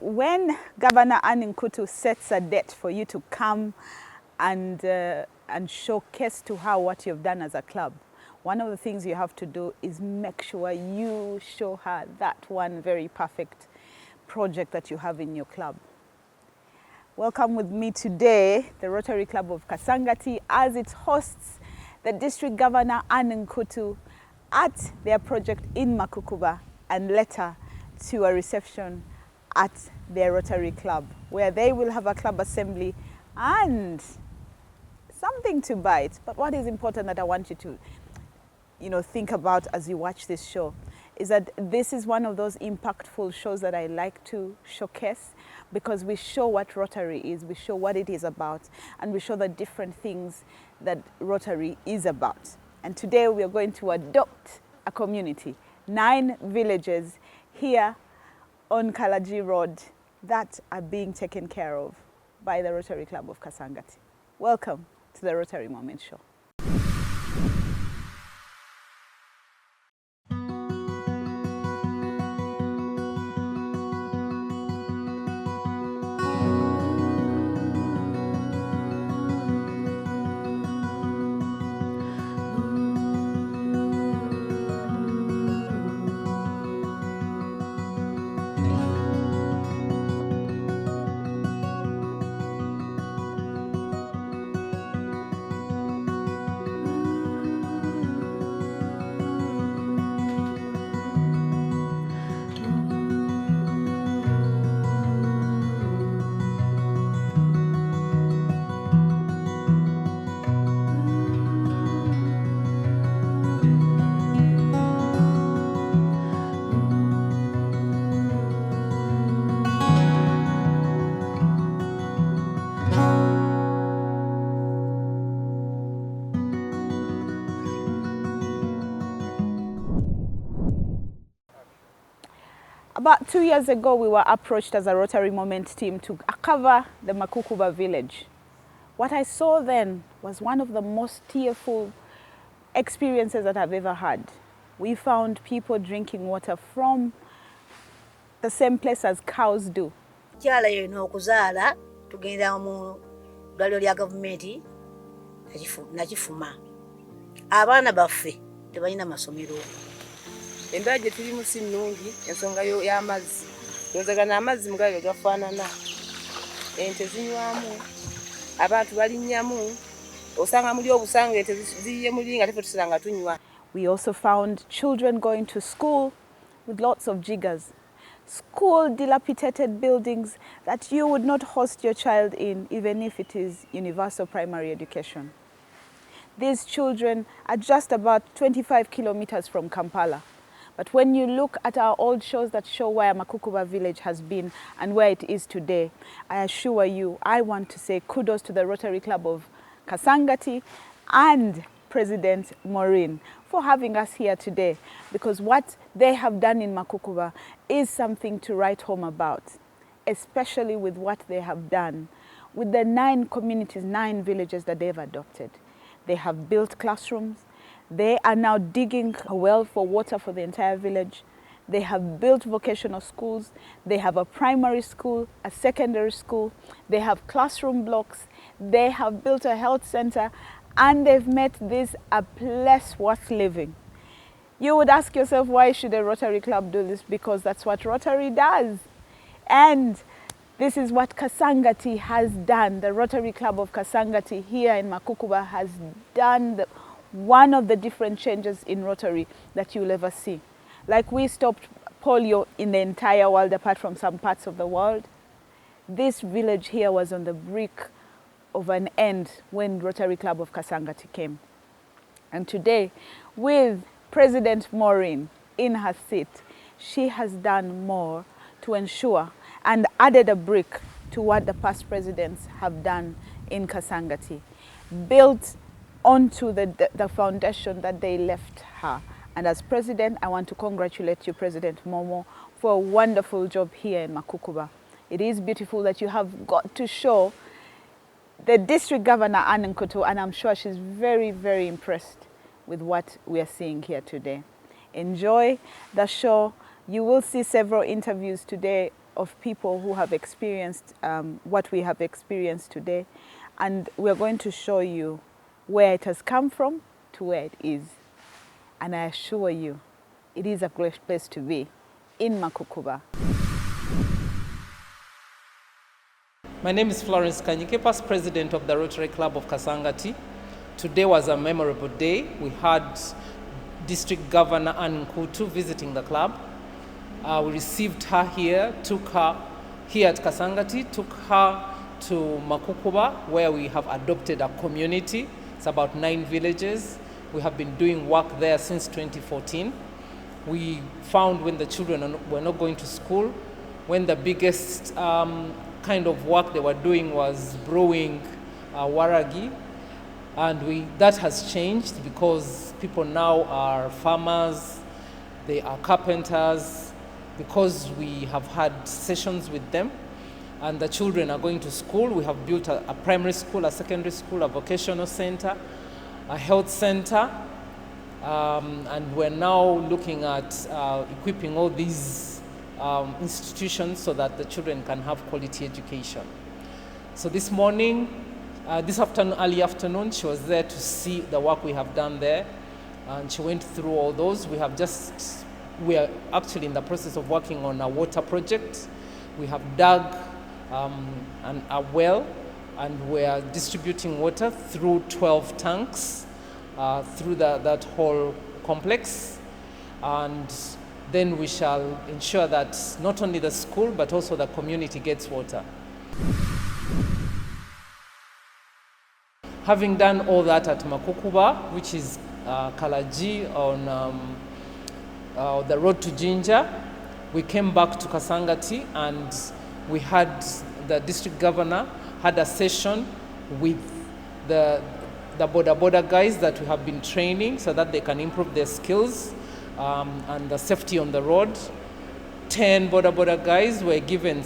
when Governor Anne Nkutu sets a date for you to come and showcase to her what you've done as a club, one of the things you have to do is make sure you show her that one very perfect project that you have in your club. Welcome with me today, the Rotary Club of Kasangati, as it hosts the District Governor Anne Nkutu at their project in Makukuba, and later to a reception at their Rotary Club, where they will have a club assembly and something to bite. But what is important that I want you to think about as you watch this show is that this is one of those impactful shows that I like to showcase, because we show what Rotary is, we show what it is about, and we show the different things that Rotary is about. And today we are going to adopt a community, 9 villages here on Kalaji Road that are being taken care of by the Rotary Club of Kasangati. Welcome to the Rotary Moment Show. About 2 years ago, we were approached as a Rotary Moment team to cover the Makukuba village. What I saw then was one of the most tearful experiences that I've ever had. We found people drinking water from the same place as cows do. Kyala yeno okuzaala tugenda mu ddwaliro lya gavumenti nakifuma. Abaana baffe tebalina masomero. Embeera gye tulimu si nnungi, ensonga y'amazzi. Yozagana amazzi mugayo gafaanana. Ente zinywamu, abantu balinnyamu, osanga muli obusanga ente ziyiye muli nga tefe tusanga tunywa. We also found children going to school with lots of jiggers. School dilapidated buildings that you would not host your child in, even if it is universal primary education. These children are just about 25 kilometers from Kampala. But when you look at our old shows that show where Makukuba village has been and where it is today, I assure you, I want to say kudos to the Rotary Club of Kasangati and President Maureen for having us here today, because what they have done in Makukuba is something to write home about, especially with what they have done with the 9 communities, 9 villages that they've adopted. They have built classrooms. They are now digging a well for water for the entire village. They have built vocational schools. They have a primary school, a secondary school. They have classroom blocks. They have built a health center, and they've made this a place worth living. You would ask yourself, why should a Rotary Club do this? Because that's what Rotary does. And this is what Kasangati has done. The Rotary Club of Kasangati here in Makukuba has done one of the different changes in Rotary that you'll ever see. Like we stopped polio in the entire world, apart from some parts of the world, this village here was on the brink of an end when Rotary Club of Kasangati came. And today, with President Maureen in her seat, she has done more to ensure and added a brick to what the past presidents have done in Kasangati, built onto the foundation that they left her. And as president, I want to congratulate you, President Momo, for a wonderful job here in Makukuba. It is beautiful that you have got to show the district governor, Anne Nkutu, and I'm sure she's very, very impressed with what we are seeing here today. Enjoy the show. You will see several interviews today of people who have experienced what we have experienced today, and we're going to show you where it has come from to where it is. And I assure you, it is a great place to be in Makukuba. My name is Florence Kanyike, past president of the Rotary Club of Kasangati. Today was a memorable day. We had District Governor Ann Nkutu visiting the club. We received her here, took her here at Kasangati, took her to Makukuba, where we have adopted a community. It's about 9 villages. We have been doing work there since 2014. We found when the children were not going to school, when the biggest kind of work they were doing was brewing waragi, and that has changed because people now are farmers, they are carpenters, because we have had sessions with them, and the children are going to school. We have built a primary school, a secondary school, a vocational center, a health center, and we're now looking at equipping all these institutions so that the children can have quality education. So this morning, early afternoon, she was there to see the work we have done there, and she went through all those. We are actually in the process of working on a water project. We have dug a well, and we are distributing water through 12 tanks through that whole complex. And then we shall ensure that not only the school, but also the community gets water. Having done all that at Makukuba, which is Kalaji on the road to Jinja, we came back to Kasangati, and we had the district governor had a session with the boda guys that we have been training so that they can improve their skills and the safety on the road. 10 boda guys were given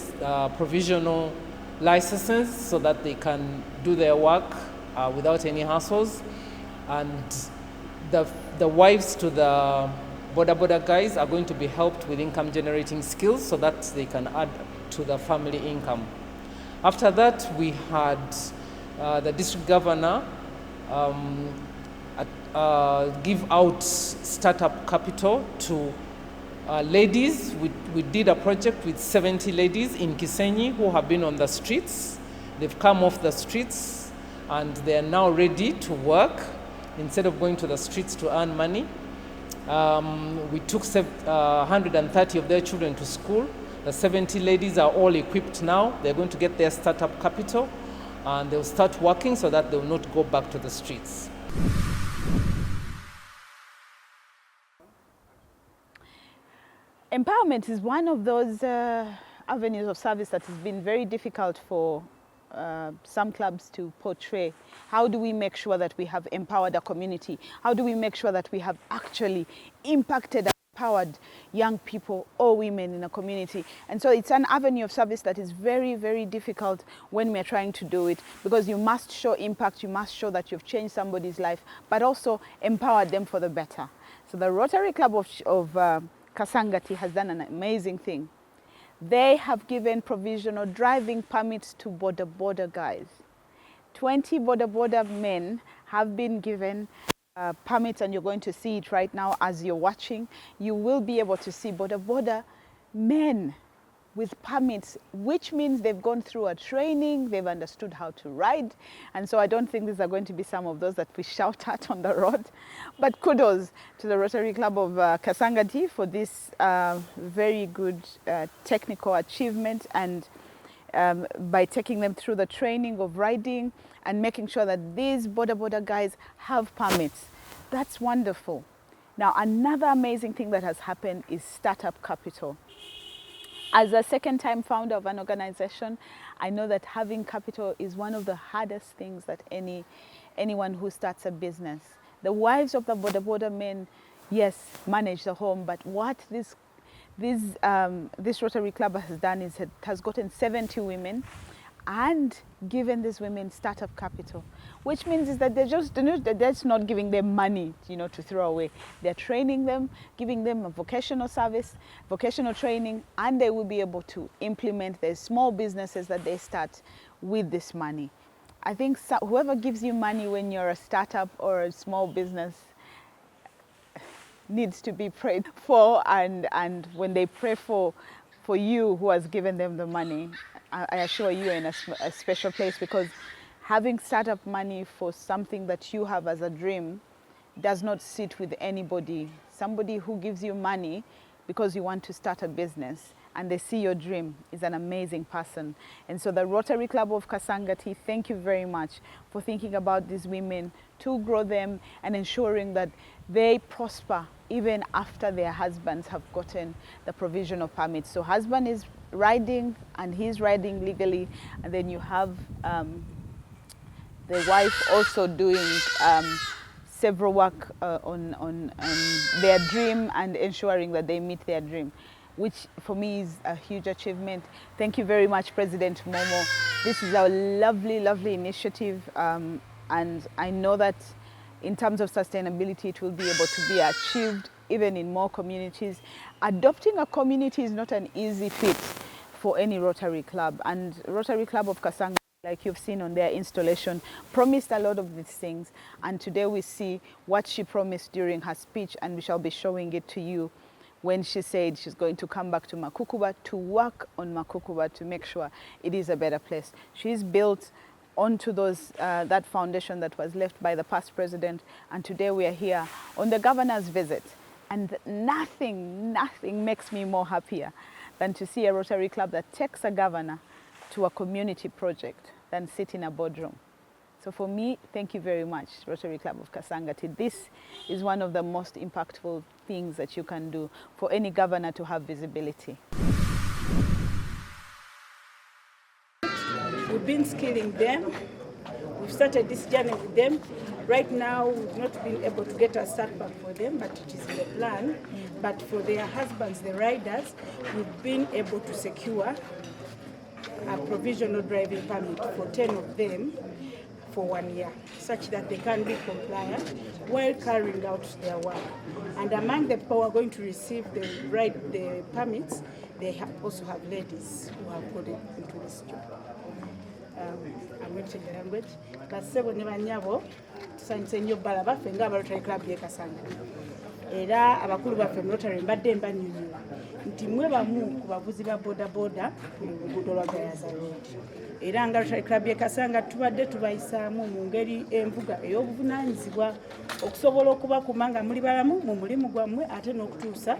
provisional licenses so that they can do their work without any hassles. And the wives to the boda guys are going to be helped with income generating skills so that they can add to the family income. After that, we had the district governor give out startup capital to ladies. We did a project with 70 ladies in Kisenyi who have been on the streets. They've come off the streets and they are now ready to work instead of going to the streets to earn money. We took 130 of their children to school. The 70 ladies are all equipped now. They're going to get their startup capital and they'll start working so that they will not go back to the streets. Empowerment is one of those avenues of service that has been very difficult for some clubs to portray. How do we make sure that we have empowered a community? How do we make sure that we have actually impacted and empowered young people or women in a community? And so it's an avenue of service that is very, very difficult when we're trying to do it, because you must show impact, you must show that you've changed somebody's life, but also empowered them for the better. So the Rotary Club of Kasangati has done an amazing thing. They have given provisional driving permits to boda guys. 20 boda men have been given permits, and you're going to see it right now as you're watching. You will be able to see boda men with permits, which means they've gone through a training, they've understood how to ride. And so I don't think these are going to be some of those that we shout at on the road. But kudos to the Rotary Club of Kasangati for this very good technical achievement, and by taking them through the training of riding and making sure that these boda guys have permits. That's wonderful. Now, another amazing thing that has happened is startup capital. As a second-time founder of an organization, I know that having capital is one of the hardest things that anyone who starts a business. The wives of the boda men, yes, manage the home, but what this Rotary Club has done is it has gotten 70 women and given these women startup capital, which means is that they're just not giving them money, to throw away. They're training them, giving them a vocational service, vocational training, and they will be able to implement their small businesses that they start with this money. I think whoever gives you money when you're a startup or a small business needs to be prayed for, and when they pray for you who has given them the money, I assure you are in a special place, because having startup money for something that you have as a dream does not sit with anybody. Somebody who gives you money because you want to start a business and they see your dream is an amazing person. And so the Rotary Club of Kasangati, thank you very much for thinking about these women, to grow them and ensuring that they prosper even after their husbands have gotten the provisional permits. So husband is riding and he's riding legally, and then you have the wife also doing several work on their dream and ensuring that they meet their dream, which for me is a huge achievement. Thank you very much, President Momo. This is a lovely, lovely initiative, and I know that in terms of sustainability, it will be able to be achieved even in more communities. Adopting a community is not an easy feat for any Rotary Club, and Rotary Club of Kasangati, like you've seen on their installation, promised a lot of these things, and today we see what she promised during her speech, and we shall be showing it to you when she said she's going to come back to Makukuba to work on Makukuba to make sure it is a better place. She's built onto that foundation that was left by the past president, and today we are here on the governor's visit, and nothing makes me more happier than to see a Rotary Club that takes a governor to a community project than sit in a boardroom. So for me, thank you very much, Rotary Club of Kasangati. This is one of the most impactful things that you can do for any governor to have visibility. We've been skilling them. We've started this journey with them. Right now, we've not been able to get a startup for them, but it is in the plan. But for their husbands, the riders, we've been able to secure a provisional driving permit for 10 of them for 1 year, such that they can be compliant while carrying out their work. And among the people who are going to receive the permits, they also have ladies who have got into this job. I'm going to change the language. But several nyabo tusanyise nnyo bbala baffe ng'aba Rotary Club y'e Kasangati. Era abakulu baffe mu Rotary mbadde mbannyonnyola nti mwe bamu ku bavuzi ba bodaboda mu luguudo lwa Gayaza Road. Era nga Rotary Club y'e Kasangati tubadde tubayisaamu mu ngeri envuga ey'obuvunaanyizibwa okusobola okubakuma nga muli balamu mu mulimu gwammwe ate n'okutuusa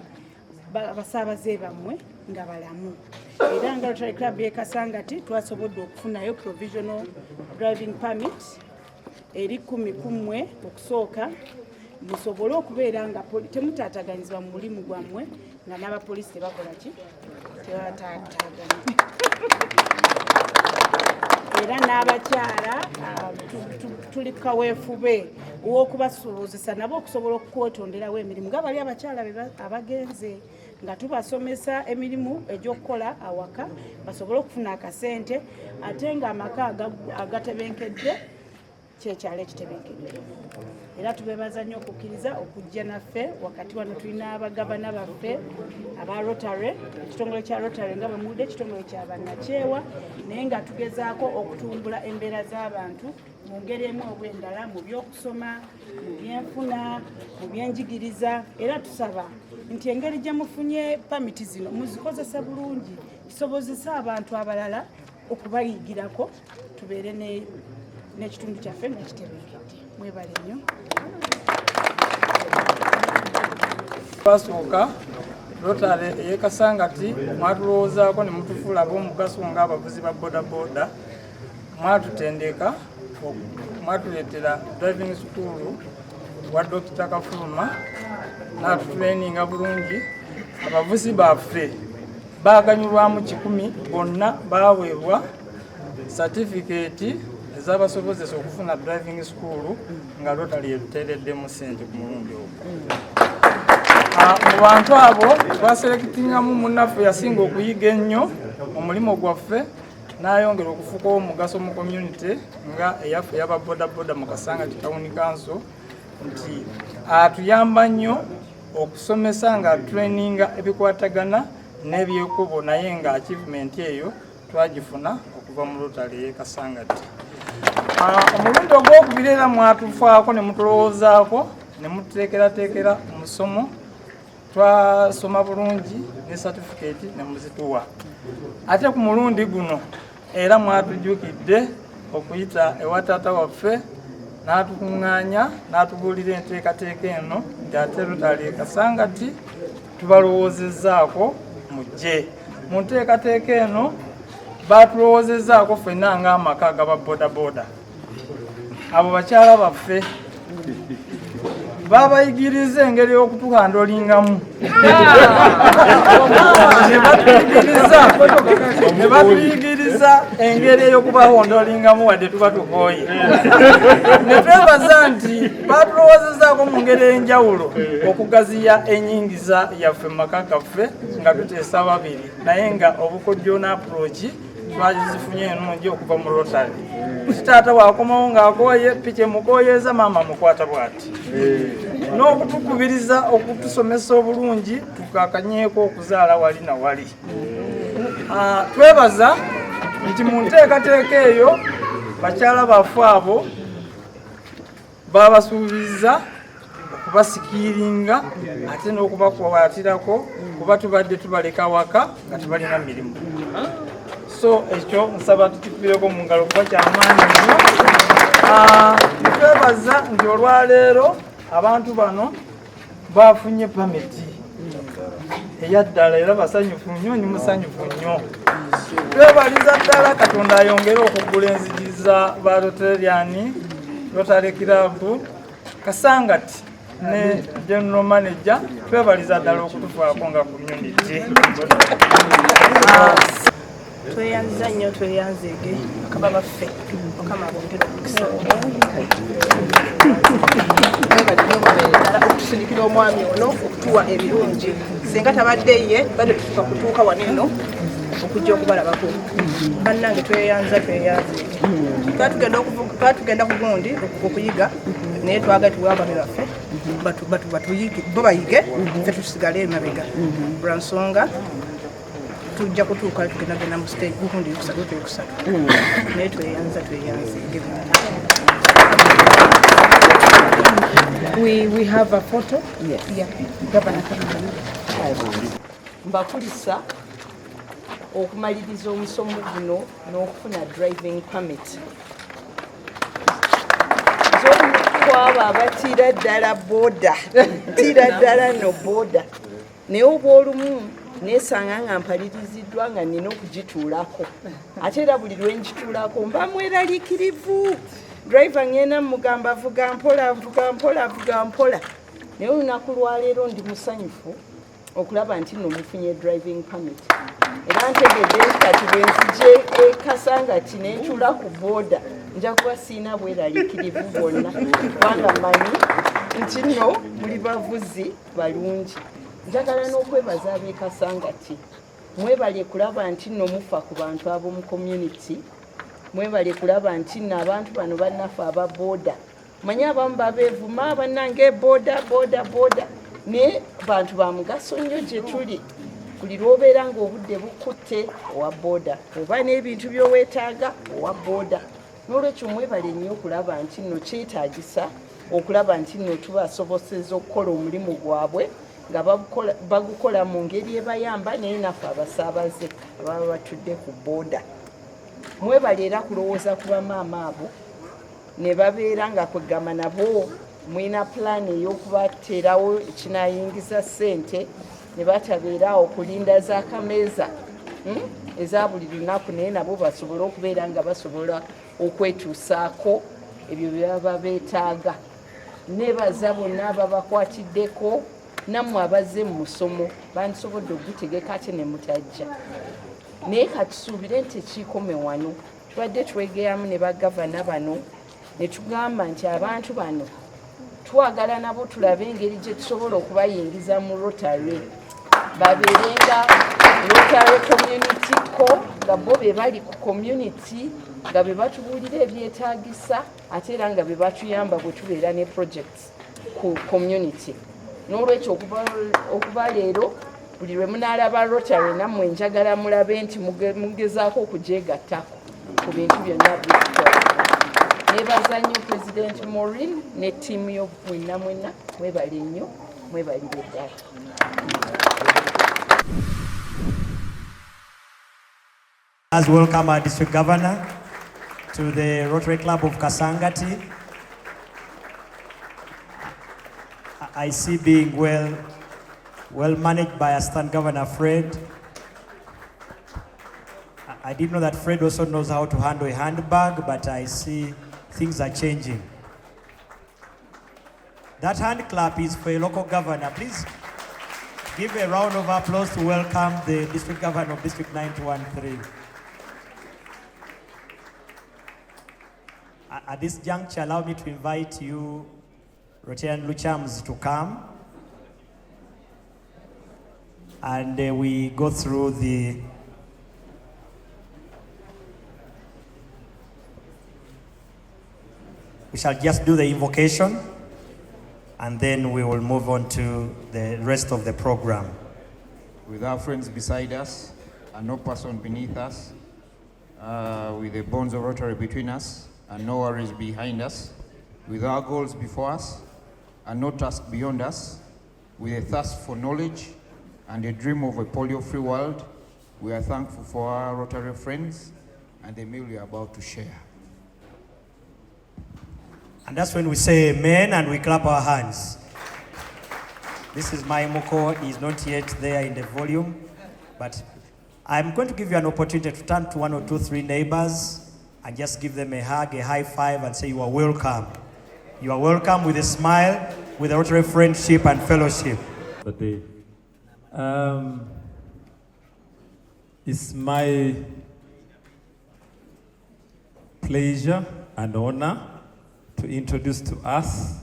abasaabaze bammwe nga balamu. Era nga Rotary Club y'e Kasangati twasobodde okufunayo provisional driving permit eri 10 ku mmwe okusooka musobole okubeera nga temutaataganyizibwa mu mulimu gwammwe nga n'abapoliisi tebakola ki tebataataganya. Era n'abakyala tuli kaweefube ow'okubasobozesa nabo okusobola okukwetonderawo emirimu nga bali abakyala abagenze nga tubasomesa emirimu egy'okukola awaka basobole okufuna akasente ate ng'amaka agatebenkedde kyekyalo ekitebenkedde. Era tubeebaza nnyo okukkiriza okujja naffe wakati wano tulina abagavana baffe aba Rotary, ekitongole kya Rotary nga bamuwulidde ekitongole kya bannakyewa, naye nga tugezaako okutumbula embeera z'abantu mu ngeri emu oba endala, mu by'okusoma, mu byenfuna, mu byenjigiriza. Era tusaba nti engeri gye mufunye pamiti zino muzikozesa bulungi, kisobozesa abantu abalala okubayigirako, tubeere n'ekitundu kyaffe nga kitebenkedde. Mwebale nnyo. Basooka Rotary y'e Kasangati mwatulowoozaako ne mutufuula ab'omugaso ng'abavuzi ba bodaboda, mwatutendeka, mwatuleetera driving school wa Dr. Kafuluma n'atutraininga bulungi. Abavuzi baffe baaganyulwamu 100 bonna baaweebwa certificate ezabasobozesa okufuna driving school nga Rotary etuteereddemu ssente ku mulundi ogwo. Mu bantu abo twaselekitingamu munnaffe yasinga okuyiga ennyo omulimu gwaffe n'ayongera okufuuka omugaso mu community nga eyaffe eyaba bodaboda mu Kasangati Town Council nti atuyamba nnyo okusomesa nga traininga ebikwatagana n'ebyekubo naye nga achievement eyo twagifuna okuva mu Rotary y'e Kasangati. Omulundi ogwokubiri era mwatufaako ne mutulowoozaako ne mututeekerateekera omusomo twasoma bulungi ne certificate ne muzituwa. Ate ku mulundi guno era mwatujjukidde okuyita ewa taata waffe n'atukuŋŋaanya n'atubuulira enteekateeka eno nti ate Rotary y'e Kasangati tubalowoozezaako mujje. Mu nteekateeka eno baatulowoozezaako ffenna ng'amaka agaba bodaboda. Abo bakyala baffe babayigiriza engeri y'okutuhandolingamu ne batuyigiriza engeri ey'okubahondolingamu wadde tuba tukooye. Ne twebaza nti baatulowoozezaako mu ngeri ey'enjawulo okugaziya ennyingiza yaffe mu maka gaffe nga tuteesa babiri naye nga obukodyo n'approach twazifunye ennungi okuva mu Rotary. Taata bw'akomawo ng'akooye piki emukooyeeza maama mukwata bw'ati. N'okutukubiriza okutusomesa obulungi tukakanyeeko okuzaala wali na wali. Twebaza nti mu nteekateeka eyo bakyala baffe abo babasuubiza okubasikiiringa ate n'okubakwatirako kuba tubadde tubaleka waka nga tebalina mirimu. So ekyo nsaba tukikubireko mu ngalo kuba kyamaanyi nnyo. Twebaza nti olwaleero abantu bano bafunye pamiti eyaddala era basanyufu nnyo ni musanyufu nnyo. Twebaliza ddala Katonda ayongere okuggula enzigi za ba Rotarian Rotary Club Kasangati ne General Manager twebaliza ddala okutufaako nga community. Tweyanza nnyo tweyanzeege bakaba baffe Mukama bongere okutusindikira omwami ono okutuwa ebirungi singa tabadde ye bade tufuka kutuuka wano eno okujja okubalabako. Bannange tweyanza tweyanzeege twatugenda ku gundi okuyiga naye twagala tuwe abaami baffe bo bayige ffe tusigale emabega lwa nsonga tujja kutuuka tugendagenda mu stage gundi kusatu naye tweyanza tweyanzeege. We have a photo. Yes. Yeah. Governor Mbakulisa okumaliriza omusomo guno n'okufuna driving permit. Kwabo abatiira ddala boda tiira ddala no boda naye obwolumu nesanga nga mpaliriziddwa nga nina okugituulako ate era buli lwe ngituulako mba mweraliikirivu. Driver ngenda mugamba avuga mpola naye olunaku lwaleero ndi musanyufu okulaba nti nno mufunye driving permit era ntegedde nti kati bwe nzije e Kasangati nentuula ku boda nja kuba siina bweraliikirivu bwonna kubanga mmanyi nti nno muli bavuzi balungi. Njagala n'okwebaza ab'e Kasangati mwebale kulaba nti nno mufa ku bantu ab'omu community. Mwebale kulaba nti nno abantu bano bannaffe aba boda manyi abamu babeevuma bannange boda naye bantu ba mugaso nnyo gye tuli. Buli lw'obeera ng'obudde bukutte owa boda oba n'ebintu by'oweetaaga owa boda. N'olwekyo mwebale nnyo okulaba nti nno kyetaagisa okulaba nti nno tubasoboseza okukola omulimu gwabwe nga bagukola mu ngeri ebayamba naye naffe abasaabaze ababa batudde ku boda. Mwebale era kulowooza ku bamaama abo ne babeera nga kwegamba nabo mwina pulaani ey'okubateerawo ekinayingiza ssente ne batabeera okulinda za kameeza eza buli lunaku naye nabo basobole okubeera nga basobola okwetuusaako ebyo bye baba beetaaga. Nebaza bonna ababakwatiddeko nammwe abazze mu musomo bandisobodde okugutegeka ate ne mutajja. Naye katusuubire nti ekiikome wano tubadde twegeyamu ne bagavana bano ne tugamba nti abantu bano twagala nabo tulabe engeri gye tusobola okubayingiza mu Rotary babeerenga Rotary community ko nga bo be bali ku community nga be batubuulira ebyetaagisa ate era nga be batuyamba bwe tubeera ne projects ku community. N'olwekyo okuba leero buli lwe munaalaba Rotary nammwe njagala mulabe nti mugezaako okugyegattako ku bintu byonna by'etukola. Neebaza nnyo President Maureen ne ttiimu yo mwenna mwebale nnyo mwebalire ddala. Let's welcome our district governor to the Rotary Club of Kasangati. I see being well managed by Assistant Governor Fred. I didn't know that Fred also knows how to handle a handbag, but I see things are changing. That hand clap is for a local governor. Please give a round of applause to welcome the district governor of District 913. At this juncture, allow me to invite you, Rotarian Luchams, to come. And we go through we shall just do the invocation, and then we will move on to the rest of the program. With our friends beside us, and no person beneath us, with the bonds of Rotary between us, and no worries behind us, with our goals before us, and no task beyond us, with a thirst for knowledge, and a dream of a polio-free world, we are thankful for our Rotary friends, and the meal we are about to share. And that's when we say amen and we clap our hands. This is my Moko. He's not yet there in the volume, but I'm going to give you an opportunity to turn to 1 or 2, 3 neighbors and just give them a hug, a high five, and say you are welcome. You are welcome with a smile, with a Rotary friendship and fellowship. It's my pleasure and honor to introduce to us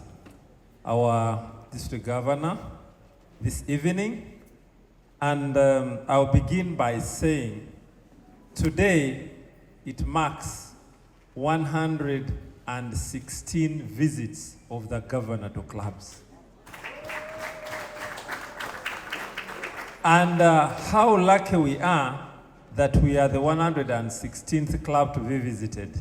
our district governor this evening. And I'll begin by saying today it marks 116 visits of the governor to clubs. And how lucky we are that we are the 116th club to be visited.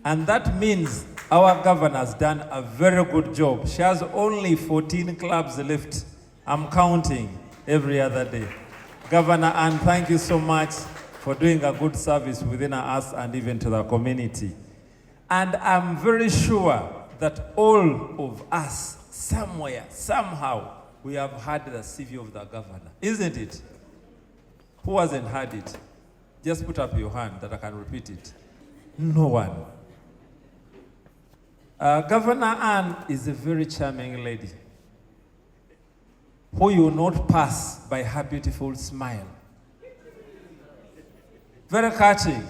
And that means our governor has done a very good job. She has only 14 clubs left. I'm counting every other day. Governor Anne, thank you so much for doing a good service within us and even to the community. And I'm very sure that all of us, somewhere, somehow, we have heard the CV of the governor, isn't it? Who hasn't heard it? Just put up your hand that I can repeat it. No one. Governor Anne is a very charming lady who you will not pass by her beautiful smile. Very catching.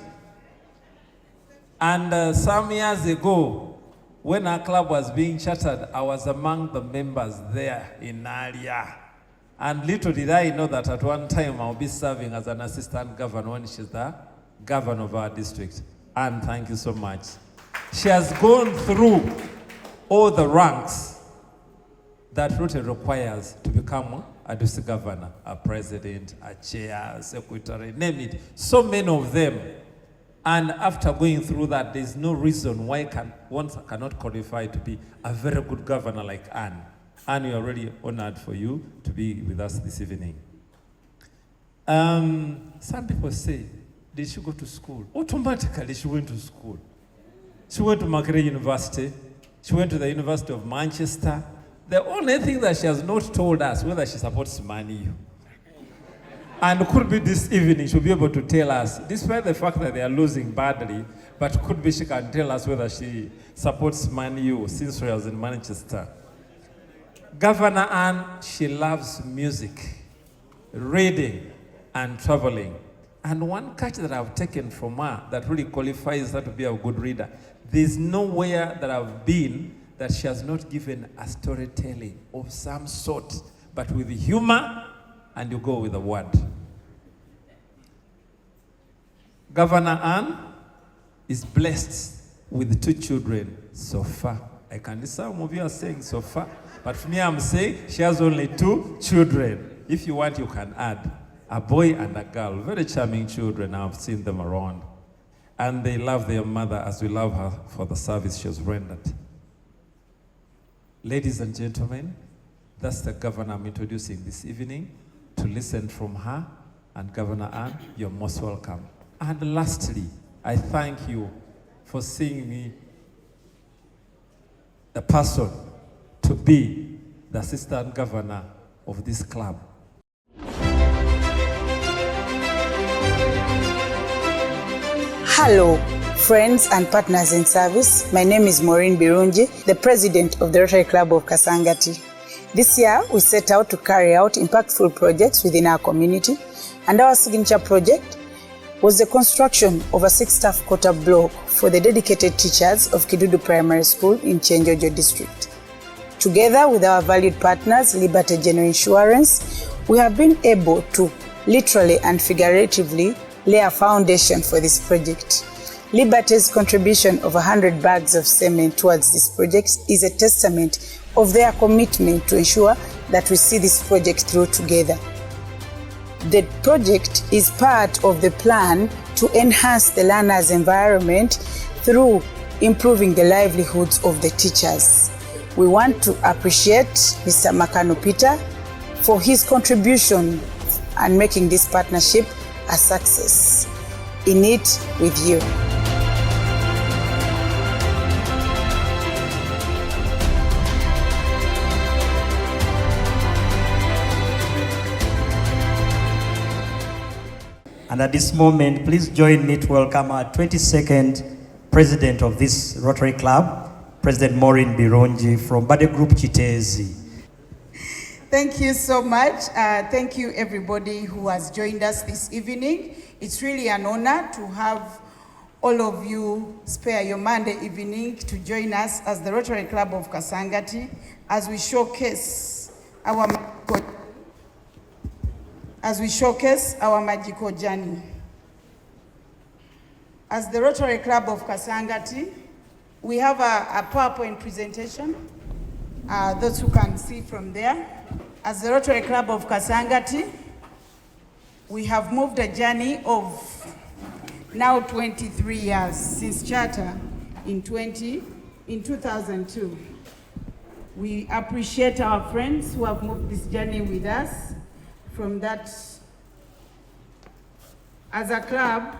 And some years ago, when our club was being chartered, I was among the members there in Nalia. And little did I know that at one time I'll be serving as an assistant governor when she's the governor of our district. And thank you so much. She has gone through all the ranks that Rotary requires to become a district governor, a president, a chair, a secretary, name it. So many of them. And after going through that, there's no reason why one cannot qualify to be a very good governor like Anne. Anne, we are really honored for you to be with us this evening. Some people say, did she go to school? Automatically, she went to school. She went to Makerere University. She went to the University of Manchester. The only thing that she has not told us whether she supports Mani. And could be this evening she'll be able to tell us, despite the fact that they are losing badly, but could be she can tell us whether she supports Manu since she was in Manchester. Governor Anne, she loves music, reading, and traveling. And one catch that I've taken from her that really qualifies her to be a good reader, there's nowhere that I've been that she has not given a storytelling of some sort, but with humor, and you go with a word. Governor Ann is blessed with 2 children so far. I can see some of you are saying so far, but for me, I'm saying she has only 2 children. If you want, you can add a boy and a girl. Very charming children. I've seen them around. And they love their mother as we love her for the service she has rendered. Ladies and gentlemen, that's the governor I'm introducing this evening. To listen from her. And Governor Ann, you're most welcome. And lastly, I thank you for seeing me the person to be the assistant governor of this club. Hello, friends and partners in service. My name is Maureen Birungi, the president of the Rotary Club of Kasangati. This year, we set out to carry out impactful projects within our community, and our signature project was the construction of a 6-staff quarter block for the dedicated teachers of Kidudu Primary School in Chenjojo district. Together with our valued partners, Liberty General Insurance, we have been able to literally and figuratively lay a foundation for this project. Liberty's contribution of 100 bags of cement towards this project is a testament of their commitment to ensure that we see this project through together. The project is part of the plan to enhance the learners' environment through improving the livelihoods of the teachers. We want to appreciate Mr. Makano Peter for his contribution and making this partnership a success. In it with you. And at this moment, please join me to welcome our 22nd president of this Rotary Club, President Maureen Birungi from Bade Group Chitezi. Thank you so much. Thank you everybody who has joined us this evening. It's really an honor to have all of you spare your Monday evening to join us as the Rotary Club of Kasangati as we showcase our magical journey. As the Rotary Club of Kasangati, we have a PowerPoint presentation, those who can see from there. As the Rotary Club of Kasangati, we have moved a journey of now 23 years since charter in 2002. We appreciate our friends who have moved this journey with us from that. As a club,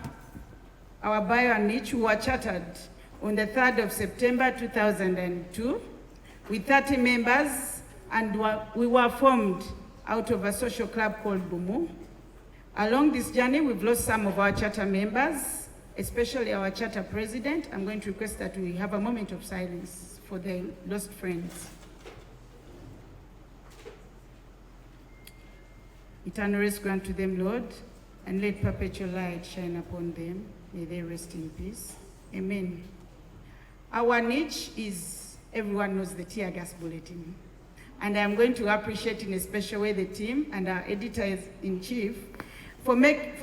our bio and niche were chartered on the 3rd of September 2002 with 30 members, and we were formed out of a social club called Bumu. Along this journey, we've lost some of our charter members, especially our charter president. I'm going to request that we have a moment of silence for the lost friends. Eternal rest grant to them, Lord, and let perpetual light shine upon them. May they rest in peace. Amen. Our niche is, everyone knows, the tear gas bulletin. And I'm going to appreciate in a special way the team and our editors-in-chief for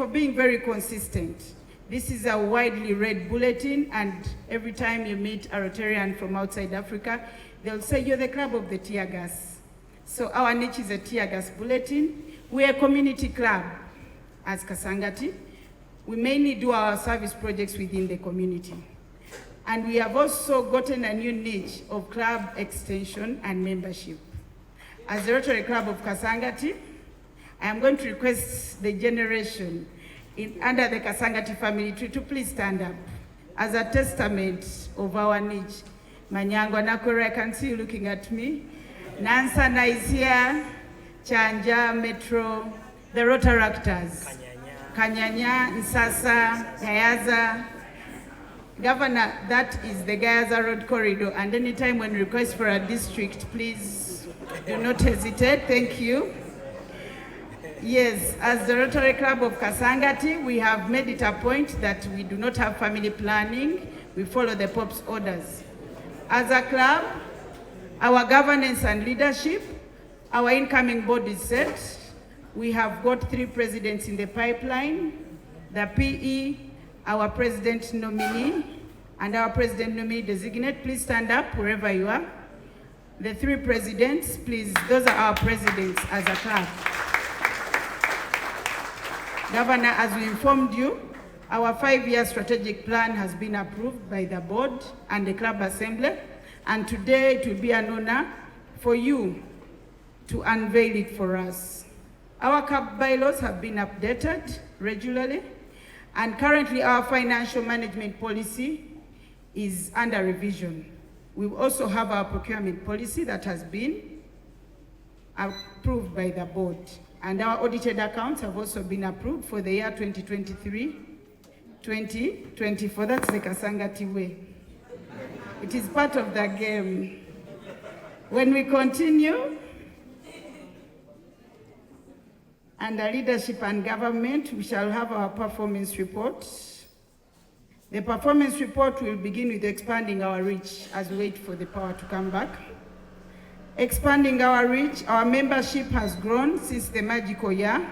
being very consistent. This is a widely read bulletin, and every time you meet a Rotarian from outside Africa, they'll say, you're the club of the tear gas. So our niche is a tear gas bulletin. We're a community club as Kasangati. We mainly do our service projects within the community. And we have also gotten a new niche of club extension and membership. As the Rotary Club of Kasangati, I am going to request the generation under the Kasangati family tree to please stand up as a testament of our niche. Manyango Nakore, I can see you looking at me. Nansana is here, Chanja, Metro, the Rotaractors. Kanyanya, Nsasa, Gayaza. Governor, that is the Gayaza Road Corridor, and anytime when request for a district, please do not hesitate. Thank you. Yes, as the Rotary Club of Kasangati, we have made it a point that we do not have family planning. We follow the Pope's orders. As a club, our governance and leadership, our incoming board is set. We have got 3 presidents in the pipeline. The PE, our president nominee and our president nominee designate. Please stand up wherever you are. The three presidents, please, those are our presidents as a club. Governor, as we informed you, our 5-year strategic plan has been approved by the board and the club assembly, and today it will be an honor for you to unveil it for us. Our club bylaws have been updated regularly, and currently our financial management policy is under revision. We also have our procurement policy that has been approved by the board, and our audited accounts have also been approved for the year 2023-2024. That's the Kasangati way. It is part of the game. When we continue, under leadership and government, we shall have our performance report. The performance report will begin with expanding our reach as we wait for the power to come back. Expanding our reach, our membership has grown since the magical year.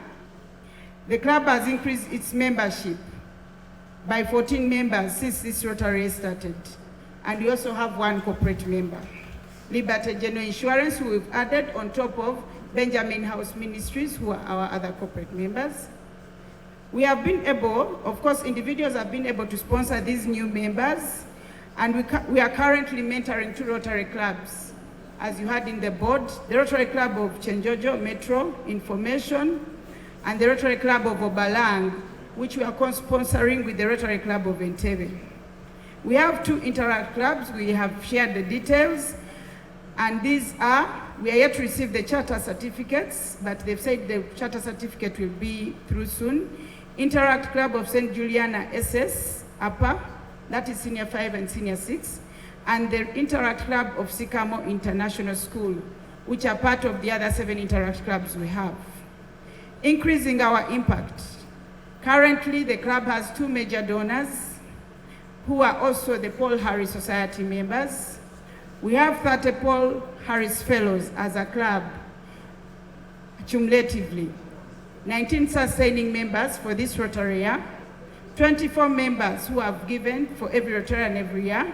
The club has increased its membership by 14 members since this Rotary started. And we also have one corporate member. Liberty General Insurance, who we've added on top of Benjamin House Ministries, who are our other corporate members. We have been able, of course, individuals have been able to sponsor these new members, and we are currently mentoring 2 Rotary clubs. As you heard in the board, the Rotary Club of Chenjojo Metro Information, and the Rotary Club of Obalang, which we are co-sponsoring with the Rotary Club of Entebbe. We have 2 Interact clubs. We have shared the details, and these are, we are yet to receive the charter certificates, but they've said the charter certificate will be through soon. Interact Club of St. Juliana SS, Upper, that is Senior 5 and Senior 6, and the Interact Club of Sycamore International School, which are part of the other 7 Interact clubs we have. Increasing our impact. Currently, the club has 2 major donors, who are also the Paul Harris Society members. We have 30 Paul Harris Fellows as a club, cumulatively. 19 sustaining members for this Rotary year, 24 members who have given for every Rotarian every year,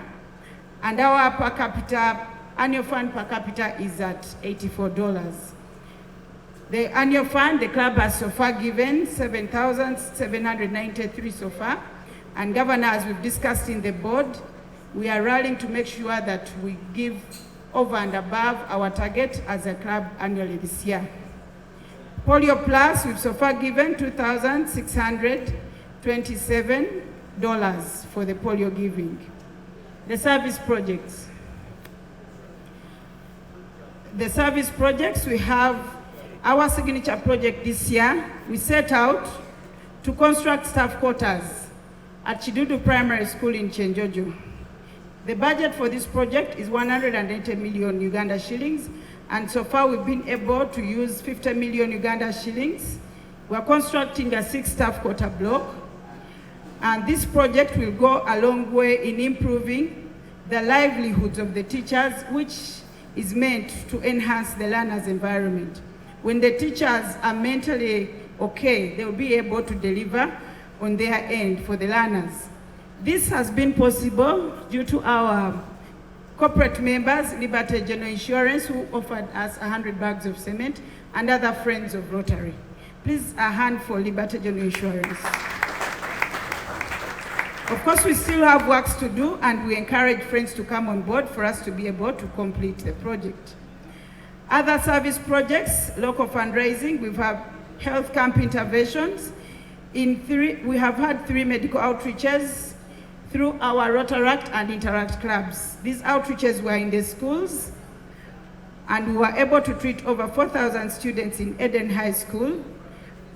and our per capita, annual fund per capita is at $84. The annual fund, the club has so far given $7,793 so far, and Governor, as we've discussed in the board, we are rallying to make sure that we give over and above our target as a club annually this year. Polio Plus, we've so far given $2,627 for the polio giving. The service projects. The service projects, we have our signature project this year. We set out to construct staff quarters at Chidudu Primary School in Chenjojo. The budget for this project is 180 million Uganda shillings, and so far we've been able to use 50 million Uganda shillings. We're constructing a 6 staff quarter block, and this project will go a long way in improving the livelihoods of the teachers, which is meant to enhance the learner's environment. When the teachers are mentally okay, they'll be able to deliver on their end for the learners. This has been possible due to our corporate members, Liberty General Insurance, who offered us 100 bags of cement, and other friends of Rotary. Please, a hand for Liberty General Insurance. Of course, we still have works to do, and we encourage friends to come on board for us to be able to complete the project. Other service projects, local fundraising, we've had health camp interventions. We have had 3 medical outreaches through our Rotaract and Interact clubs. These outreaches were in the schools, and we were able to treat over 4,000 students in Eden High School,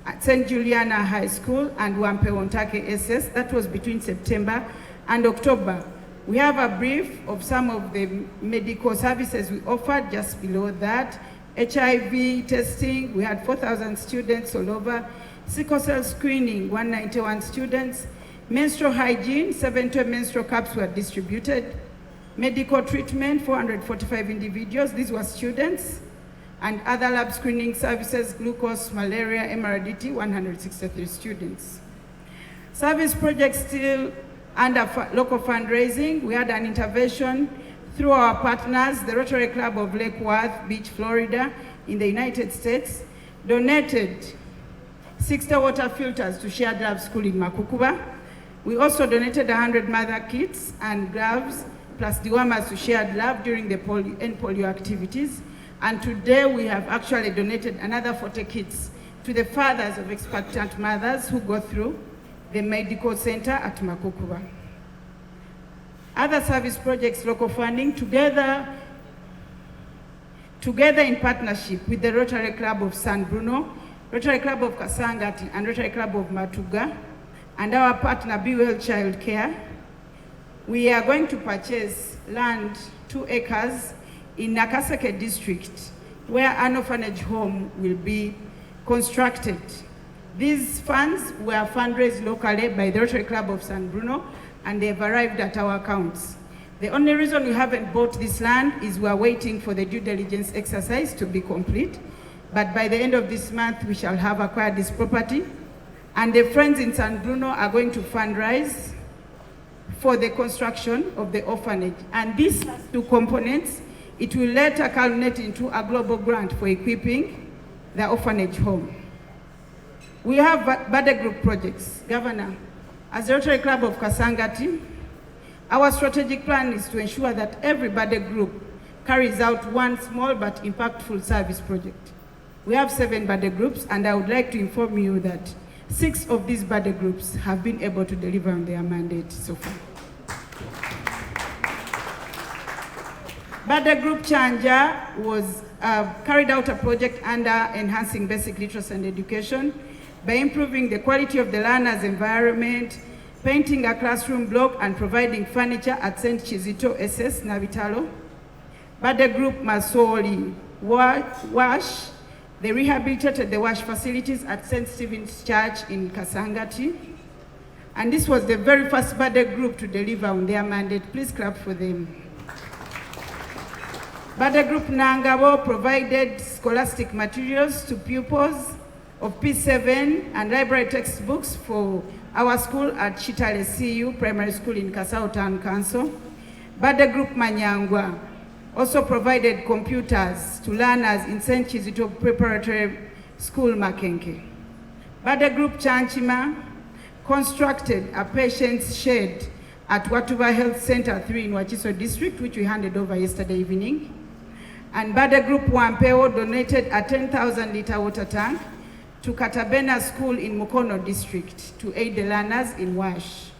at St. Juliana High School, and Wampe Wontake SS. That was between September and October. We have a brief of some of the medical services we offered just below that. HIV testing, we had 4,000 students all over. Sickle cell screening, 191 students. Menstrual hygiene, 70 menstrual cups were distributed. Medical treatment, 445 individuals, these were students. And other lab screening services, glucose, malaria, MRDT, 163 students. Service projects still under local fundraising. We had an intervention through our partners, the Rotary Club of Lake Worth Beach, Florida, in the United States, donated 60 water filters to Shared Love School in Makukuba. We also donated 100 mother kits and gloves, plus dewormers to Shared Love during the end polio activities. And today we have actually donated another 40 kits to the fathers of expectant mothers who go through the medical center at Makukuba. Other service projects, local funding, together in partnership with the Rotary Club of San Bruno, Rotary Club of Kasangati, and Rotary Club of Matuga, and our partner Be Well Child Care, we are going to purchase land, 2 acres, in Nakaseke district, where an orphanage home will be constructed. These funds were fundraised locally by the Rotary Club of San Bruno, and they've arrived at our accounts. The only reason we haven't bought this land is we are waiting for the due diligence exercise to be complete. But by the end of this month, we shall have acquired this property. And the friends in San Bruno are going to fundraise for the construction of the orphanage. And these 2 components, it will later culminate into a global grant for equipping the orphanage home. We have birthday group projects. Governor, as the Rotary Club of Kasangati, our strategic plan is to ensure that every birthday group carries out one small but impactful service project. We have 7 birthday groups, and I would like to inform you that 6 of these birthday groups have been able to deliver on their mandate so far. Birthday group Chanja was carried out a project under enhancing basic literacy and education by improving the quality of the learner's environment, painting a classroom block, and providing furniture at St. Chizito SS Navitalo. Birthday group Masoli Wash, they rehabilitated the wash facilities at St. Stephen's Church in Kasangati. And this was the very first birthday group to deliver on their mandate. Please clap for them. Birthday group Nangabo provided scholastic materials to pupils of P7 and library textbooks for our school at Chitale CU Primary School in Kasao Town Council. Birthday group Manyangwa also provided computers to learners in St. Chizito Preparatory School Makenke. Birthday group Chanchima constructed a patient's shed at Watuba Health Center 3 in Wachiso District, which we handed over yesterday evening. And birthday group Wampeo donated a 10,000-liter water tank to Katabena School in Mukono District to aid the learners in WASH.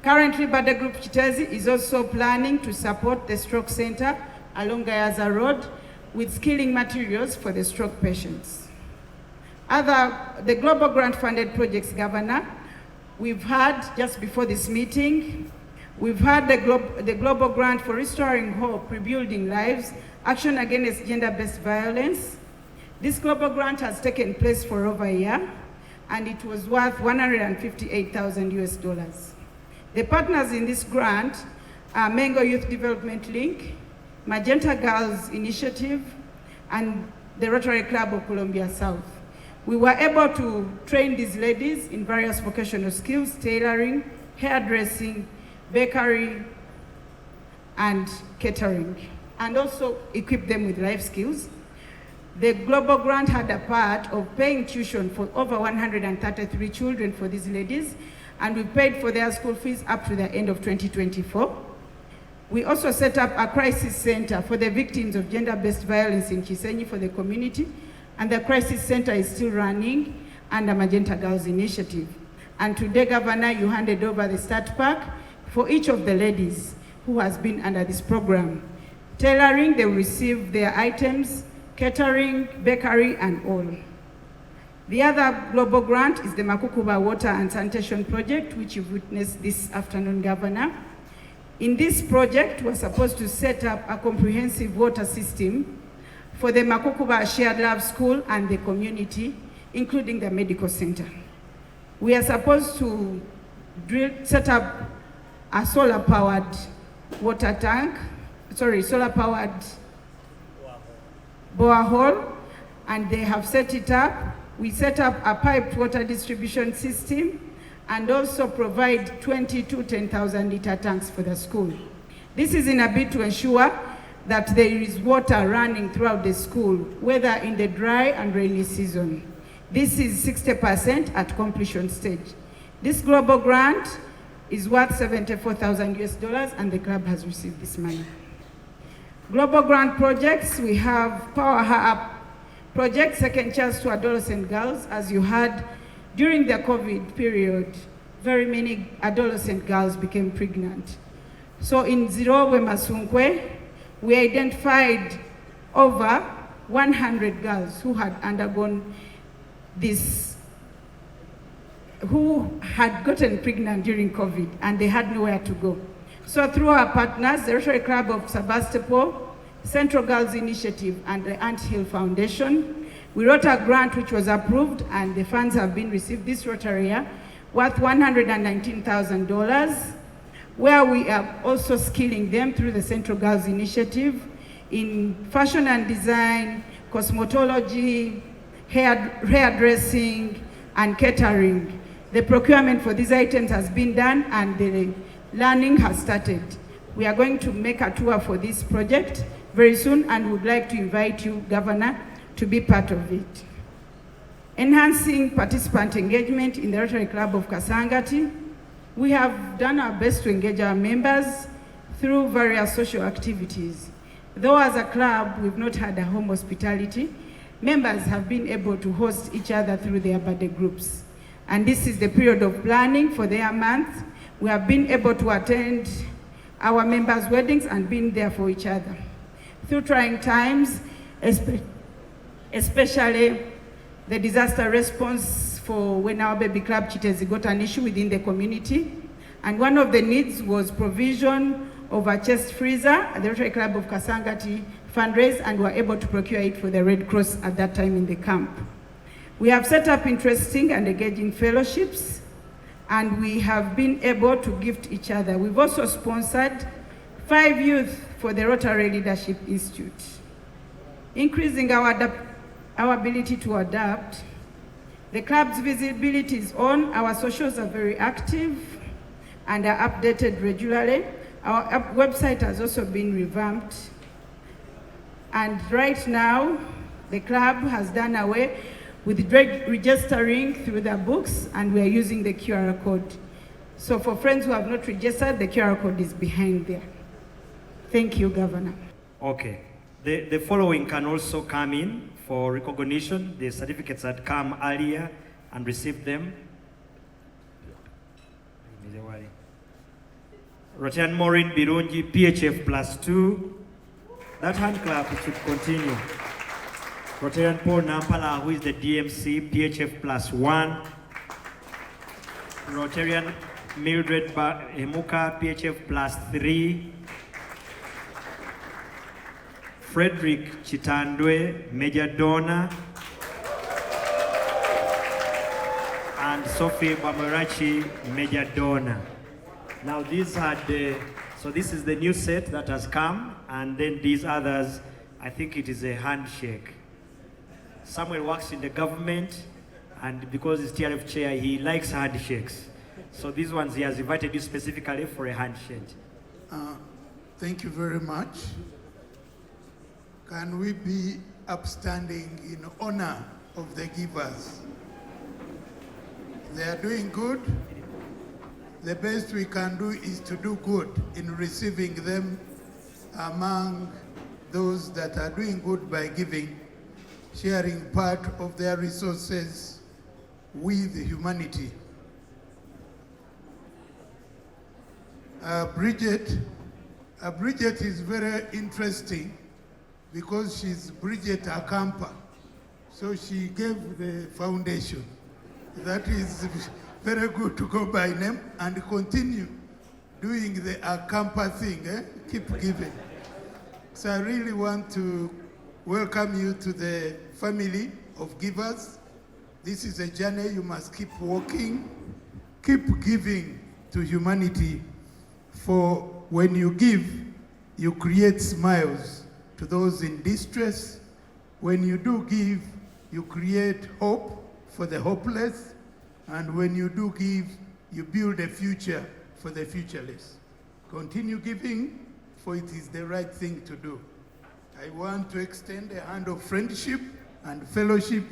Currently, birthday group Chitezi is also planning to support the stroke center along Gayaza Road with skilling materials for the stroke patients. The global grant funded projects, Governor, we've had just before this meeting, we've had the global grant for restoring hope, rebuilding lives, action against gender-based violence. This global grant has taken place for over a year, and it was worth $158,000 US. The partners in this grant are Mengo Youth Development Link, Magenta Girls Initiative, and the Rotary Club of Columbia South. We were able to train these ladies in various vocational skills, tailoring, hairdressing, bakery, and catering, and also equip them with life skills. The global grant had a part of paying tuition for over 133 children for these ladies, and we paid for their school fees up to the end of 2024. We also set up a crisis center for the victims of gender-based violence in Chisenyi for the community, and the crisis center is still running under Magenta Girls Initiative. And today, Governor, you handed over the start pack for each of the ladies who has been under this program. Tailoring, they will receive their items, catering, bakery, and all. The other global grant is the Makukuba Water and Sanitation Project, which you've witnessed this afternoon, Governor. In this project, we're supposed to set up a comprehensive water system for the Makukuba Shared Love School and the community, including the medical center. We are supposed to set up a solar-powered water tank, solar-powered borehole, and they have set it up. We set up a piped water distribution system and also provide 22 10,000-litre tanks for the school. This is in a bid to ensure that there is water running throughout the school, whether in the dry and rainy season. This is 60% at completion stage. This global grant is worth $74,000 and the club has received this money. Global grant projects, we have Power Her Up project, second chance to adolescent girls. As you heard, during the COVID period, very many adolescent girls became pregnant. So in Zirowe Masunkwe, we identified over 100 girls who had undergone this, who had gotten pregnant during COVID and they had nowhere to go. So through our partners, the Rotary Club of Sebastopol, Central Girls Initiative and the Ant Hill Foundation, we wrote a grant which was approved and the funds have been received this Rotary year, worth $119,000, where we are also skilling them through the Central Girls Initiative in fashion and design, cosmetology, hairdressing, and catering. The procurement for these items has been done and the learning has started. We are going to make a tour for this project very soon and would like to invite you, Governor, to be part of it. Enhancing participant engagement in the Rotary Club of Kasangati. We have done our best to engage our members through various social activities. Though as a club, we've not had a home hospitality, members have been able to host each other through their birthday groups. And this is the period of planning for their month. We have been able to attend our members' weddings and been there for each other. Through trying times, especially the disaster response for when our baby club Chitezi got an issue within the community. And one of the needs was provision of a chest freezer at the Rotary Club of Kasangati fundraise, and were able to procure it for the Red Cross at that time in the camp. We have set up interesting and engaging fellowships, and we have been able to gift each other. We've also sponsored 5 youth for the Rotary Leadership Institute. Increasing our ability to adapt. The club's visibility is on, our socials are very active and are updated regularly. Our website has also been revamped. And right now, the club has done away with registering through the books, and we are using the QR code. So for friends who have not registered, the QR code is behind there. Thank you, Governor. Okay. The following can also come in for recognition. The certificates had come earlier and received them. Rotarian Maureen Birungi, PHF +2. That hand clap should continue. Rotarian Paul Nampala, who is the DMC, PHF +1. Rotarian Mildred Hemuka, PHF +3. Frederick Chitandwe, Major Donor. And Sophie Bamarachi, Major Donor. Now these had, so this is the new set that has come, and then these others, I think it is a handshake. Samuel works in the government, and because he's TRF chair, he likes handshakes. So these ones he has invited you specifically for a handshake. Thank you very much. Can we be upstanding in honor of the givers? They are doing good. The best we can do is to do good in receiving them among those that are doing good by giving, sharing part of their resources with humanity. Bridget is very interesting because she's Bridget Akampa. So she gave the foundation. That is very good to go by name and continue doing the Akampa thing, keep giving. So I really want to welcome you to the family of givers. This is a journey you must keep walking, keep giving to humanity, for when you give, you create smiles to those in distress. When you do give, you create hope for the hopeless. And when you do give, you build a future for the futureless. Continue giving, for it is the right thing to do. I want to extend a hand of friendship and fellowship,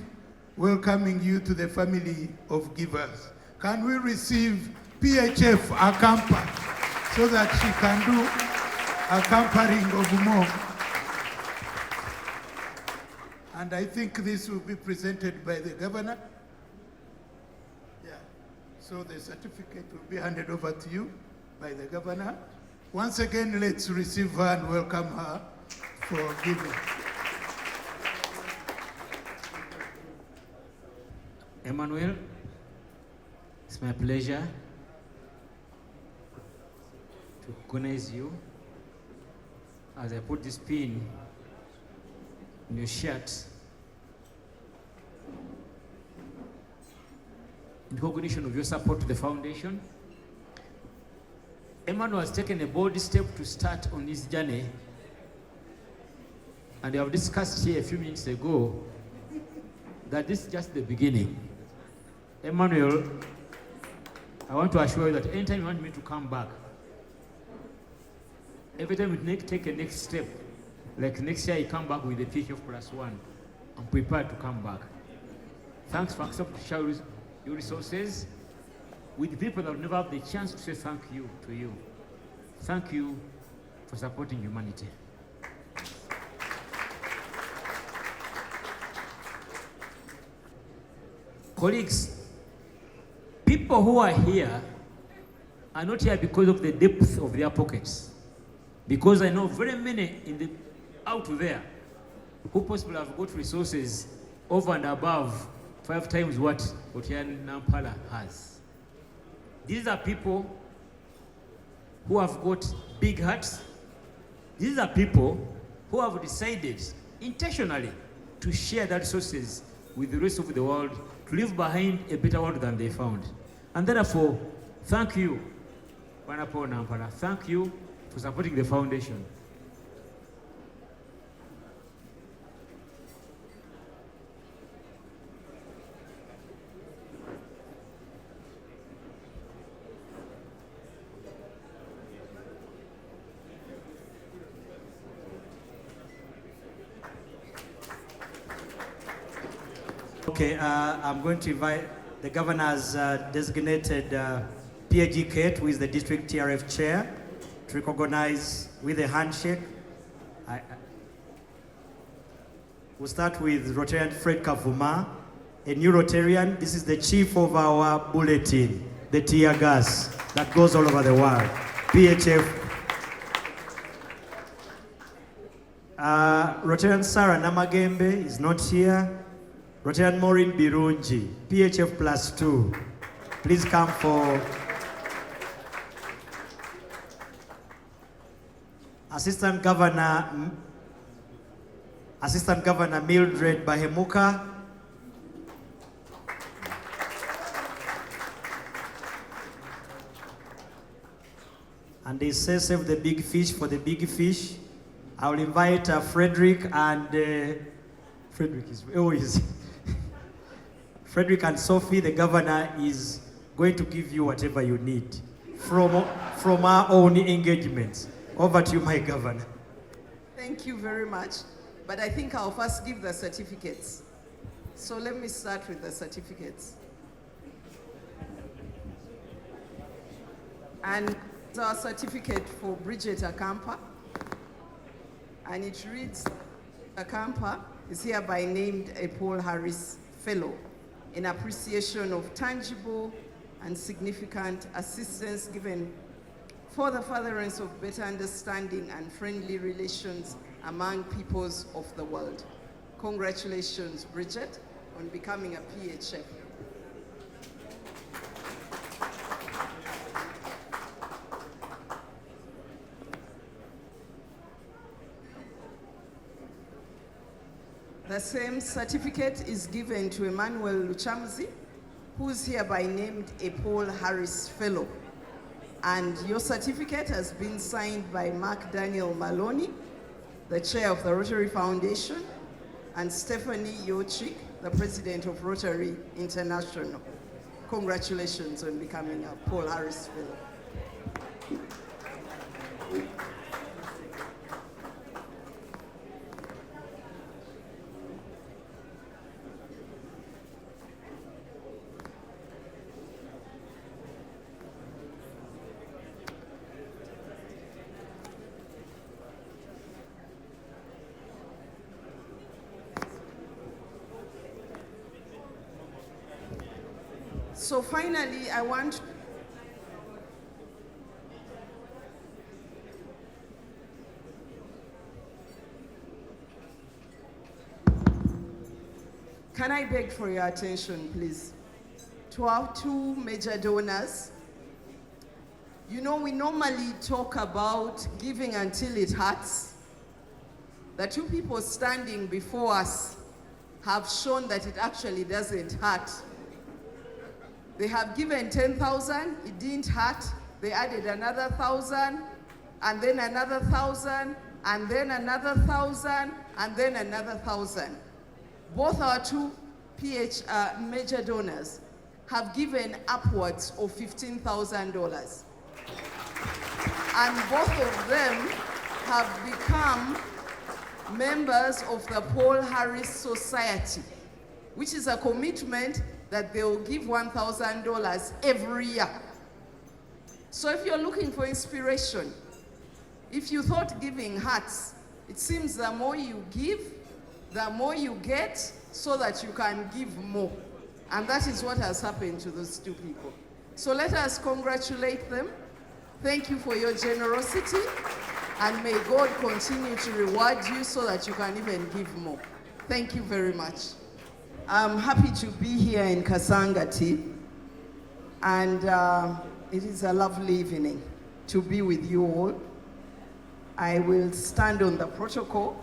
welcoming you to the family of givers. Can we receive PHF Akampa so that she can do a campering of more? And I think this will be presented by the governor. Yeah. So the certificate will be handed over to you by the governor. Once again, let's receive her and welcome her for giving. Emmanuel, it's my pleasure to recognize you as I put this pin in your shirt in recognition of your support to the foundation. Emmanuel has taken a bold step to start on this journey, and we have discussed here a few minutes ago that this is just the beginning. Emmanuel, I want to assure you that anytime you want me to come back, every time you take a next step, like next year you come back with a PHF +1, I'm prepared to come back. Thanks for accepting to share your resources with people that will never have the chance to say thank you to you. Thank you for supporting humanity. Colleagues, people who are here are not here because of the depth of their pockets. Because I know very many out there who possibly have got resources over and above 5 times what Otian Nampala has. These are people who have got big hearts. These are people who have decided intentionally to share their resources with the rest of the world, to leave behind a better world than they found. And therefore, thank you, Wanapo Nampala. Thank you for supporting the foundation. Okay, I'm going to invite the governor's designated PAG Kate, who is the district TRF chair, to recognize with a handshake. We'll start with Rotarian Fred Kavuma, a new Rotarian. This is the chief of our bulletin, the tear gas that goes all over the world. PHF. Rotarian Sarah Namagembe is not here. Rotarian Maureen Birungi, PHF +2. Please come for Assistant Governor Mildred Bahemuka. And they say save the big fish for the big fish. I will invite Frederick and Frederick and Sophie. The governor is going to give you whatever you need from our own engagements. Over to you, my governor. Thank you very much. But I think I'll first give the certificates. So let me start with the certificates. And it's our certificate for Bridget Akampa. And it reads, Akampa is hereby named a Paul Harris Fellow in appreciation of tangible and significant assistance given for the furtherance of better understanding and friendly relations among peoples of the world. Congratulations, Bridget, on becoming a PHF. The same certificate is given to Emmanuel Luchamzi, who is hereby named a Paul Harris Fellow. And your certificate has been signed by Mark Daniel Maloney, the chair of the Rotary Foundation, and Stephanie Yochik, the president of Rotary International. congratulations on becoming a Paul Harris Fellow. So finally, I want Can I beg for your attention, please? To our two major donors. You know, we normally talk about giving until it hurts. The two people standing before us have shown that it actually doesn't hurt. They have given 10,000, it didn't hurt. They added another 1,000, and then another 1,000, and then another 1,000, and then another 1,000. Both our two major donors have given upwards of $15,000. And both of them have become members of the Paul Harris Society, which is a commitment that they will give $1,000 every year. So if you're looking for inspiration, if you thought giving hurts, it seems the more you give, the more you get, so that you can give more. And that is what has happened to those two people. So let us congratulate them. Thank you for your generosity, and may God continue to reward you so that you can even give more. Thank you very much. I'm happy to be here in Kasangati, and it is a lovely evening to be with you all. I will stand on the protocol,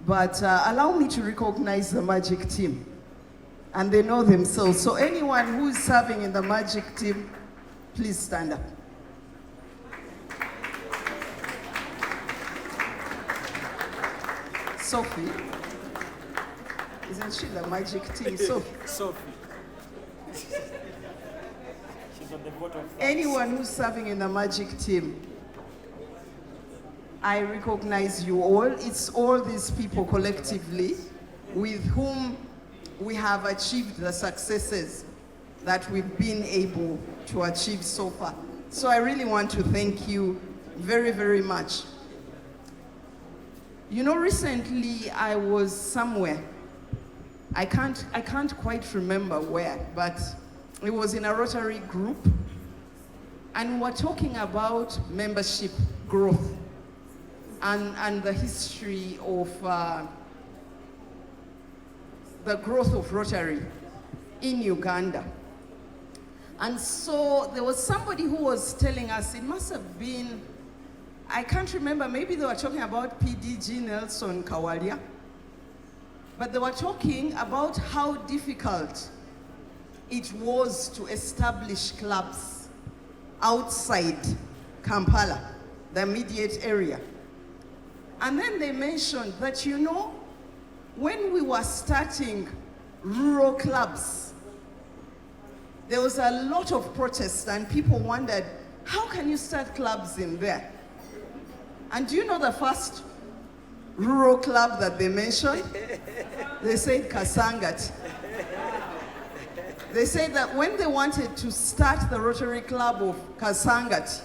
but allow me to recognize the Magic team, and they know themselves. So anyone who is serving in the Magic team, please stand up. Sophie. Isn't she the Magic team? Sophie. She's on the vote of Anyone who's serving in the Magic team, I recognize you all. It's all these people collectively with whom we have achieved the successes that we've been able to achieve so far. So I really want to thank you very, very much. You know, recently I was somewhere. I can't quite remember where, but it was in a Rotary group, and we're talking about membership growth and the history of the growth of Rotary in Uganda. And so there was somebody who was telling us, it must have been, I can't remember, maybe they were talking about PDG Nelson Kawalia, but they were talking about how difficult it was to establish clubs outside Kampala, the immediate area. And then they mentioned that, you know, when we were starting rural clubs, there was a lot of protest and people wondered, how can you start clubs in there? And do you know the first rural club that they mentioned? They said Kasangati. They said that when they wanted to start the Rotary Club of Kasangati,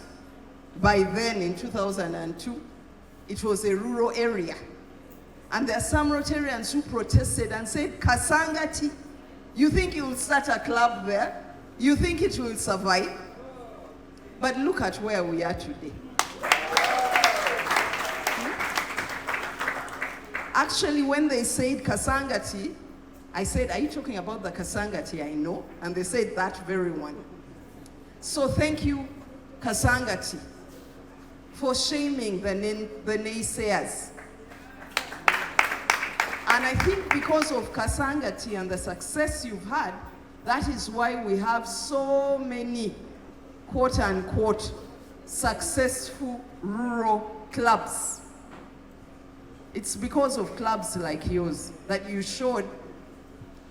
by then in 2002, it was a rural area. And there are some Rotarians who protested and said, Kasangati, you think you will start a club there? You think it will survive? But look at where we are today. Actually, when they said Kasangati, I said, are you talking about the Kasangati I know? And they said that very one. So thank you, Kasangati, for shaming the naysayers. And I think because of Kasangati and the success you've had, that is why we have so many, quote unquote, successful rural clubs. It's because of clubs like yours that you showed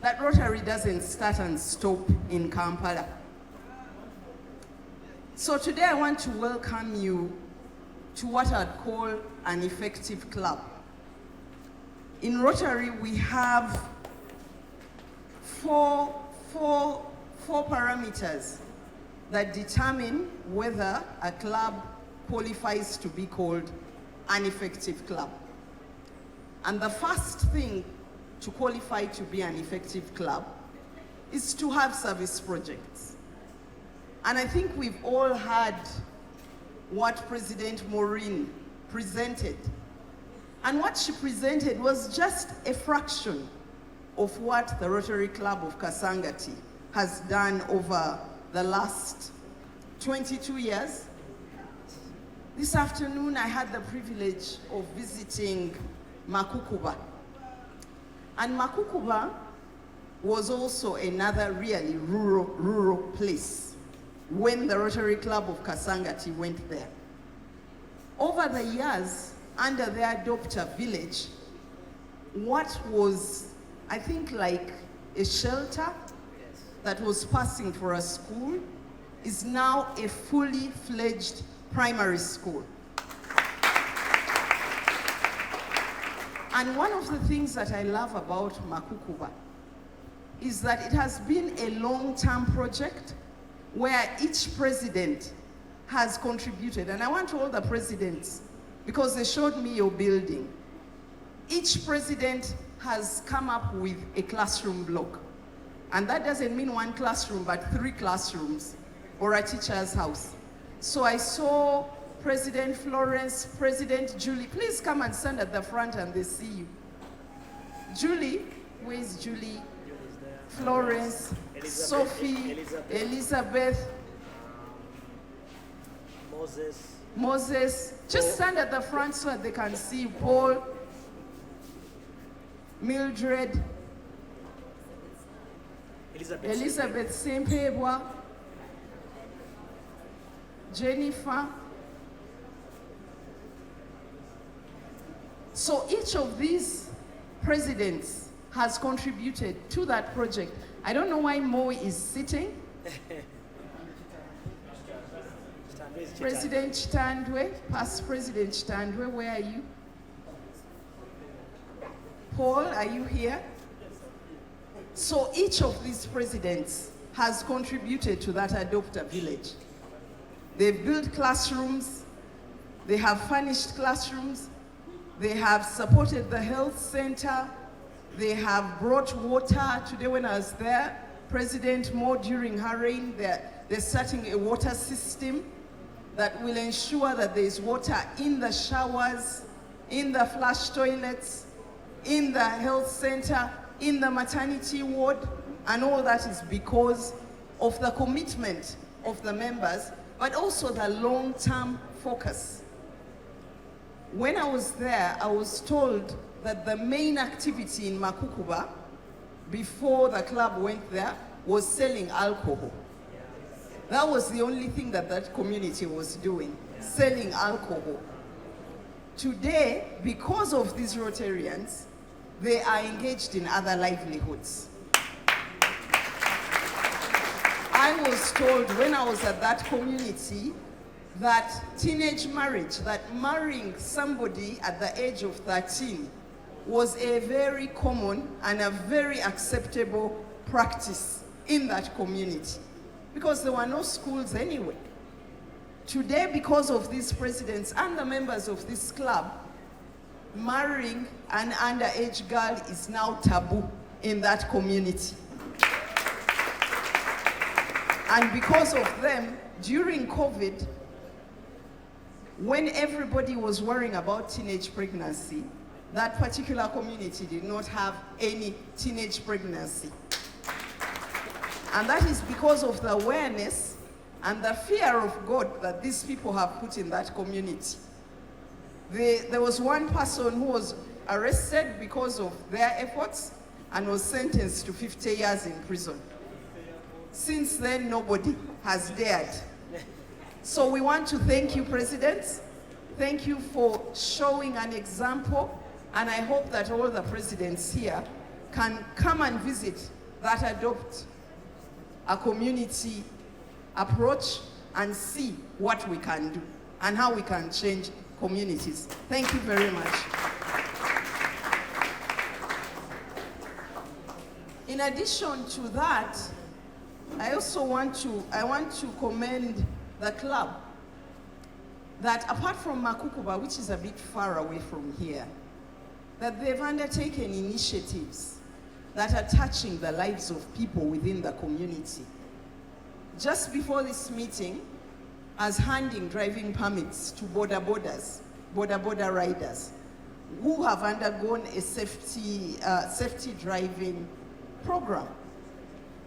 that Rotary doesn't start and stop in Kampala. So today I want to welcome you to what I'd call an effective club. In Rotary, we have four parameters that determine whether a club qualifies to be called an effective club. And the first thing to qualify to be an effective club is to have service projects. And I think we've all heard what President Maureen presented. And what she presented was just a fraction of what the Rotary Club of Kasangati has done over the last 22 years. This afternoon, I had the privilege of visiting Makukuba. And Makukuba was also another really rural place when the Rotary Club of Kasangati went there. Over the years, under their adopter village, what was, I think, like a shelter that was passing for a school is now a fully fledged primary school. And one of the things that I love about Makukuba is that it has been a long-term project where each president has contributed. And I want all the presidents, because they showed me your building. Each president has come up with a classroom block. And that doesn't mean one classroom, but 3 classrooms, or a teacher's house. So I saw President Florence, President Julie. Please come and stand at the front and they see you. Julie, where is Julie? Florence, Sophie, Elizabeth, Moses. Just stand at the front so that they can see you. Paul, Mildred, Elizabeth Sempebwa, Jennifer. So each of these presidents has contributed to that project. I don't know why Mo is sitting. President Chitandwe, past President Chitandwe, where are you? Paul, are you here? So each of these presidents has contributed to that adopter village. They've built classrooms, they have furnished classrooms, they have supported the health center, they have brought water. Today when I was there, President Mo, during her reign, they're starting a water system that will ensure that there's water in the showers, in the flush toilets, in the health center, in the maternity ward, and all that is because of the commitment of the members, but also the long-term focus. When I was there, I was told that the main activity in Makukuba, before the club went there, was selling alcohol. That was the only thing that that community was doing, selling alcohol. Today, because of these Rotarians, they are engaged in other livelihoods. I was told when I was at that community that teenage marriage, that marrying somebody at the age of 13 was a very common and a very acceptable practice in that community because there were no schools anyway. Today, because of these presidents and the members of this club, marrying an underage girl is now taboo in that community. And because of them, during COVID, when everybody was worrying about teenage pregnancy, that particular community did not have any teenage pregnancy. And that is because of the awareness and the fear of God that these people have put in that community. There was one person who was arrested because of their efforts and was sentenced to 50 years in prison. Since then, nobody has dared. So we want to thank you, presidents. Thank you for showing an example, and I hope that all the presidents here can come and visit that adopt a community approach and see what we can do and how we can change communities. Thank you very much. In addition to that, I also want to commend the club that apart from Makukuba, which is a bit far away from here, that they've undertaken initiatives that are touching the lives of people within the community. Just before this meeting, as handing driving permits to border riders who have undergone a safety driving program.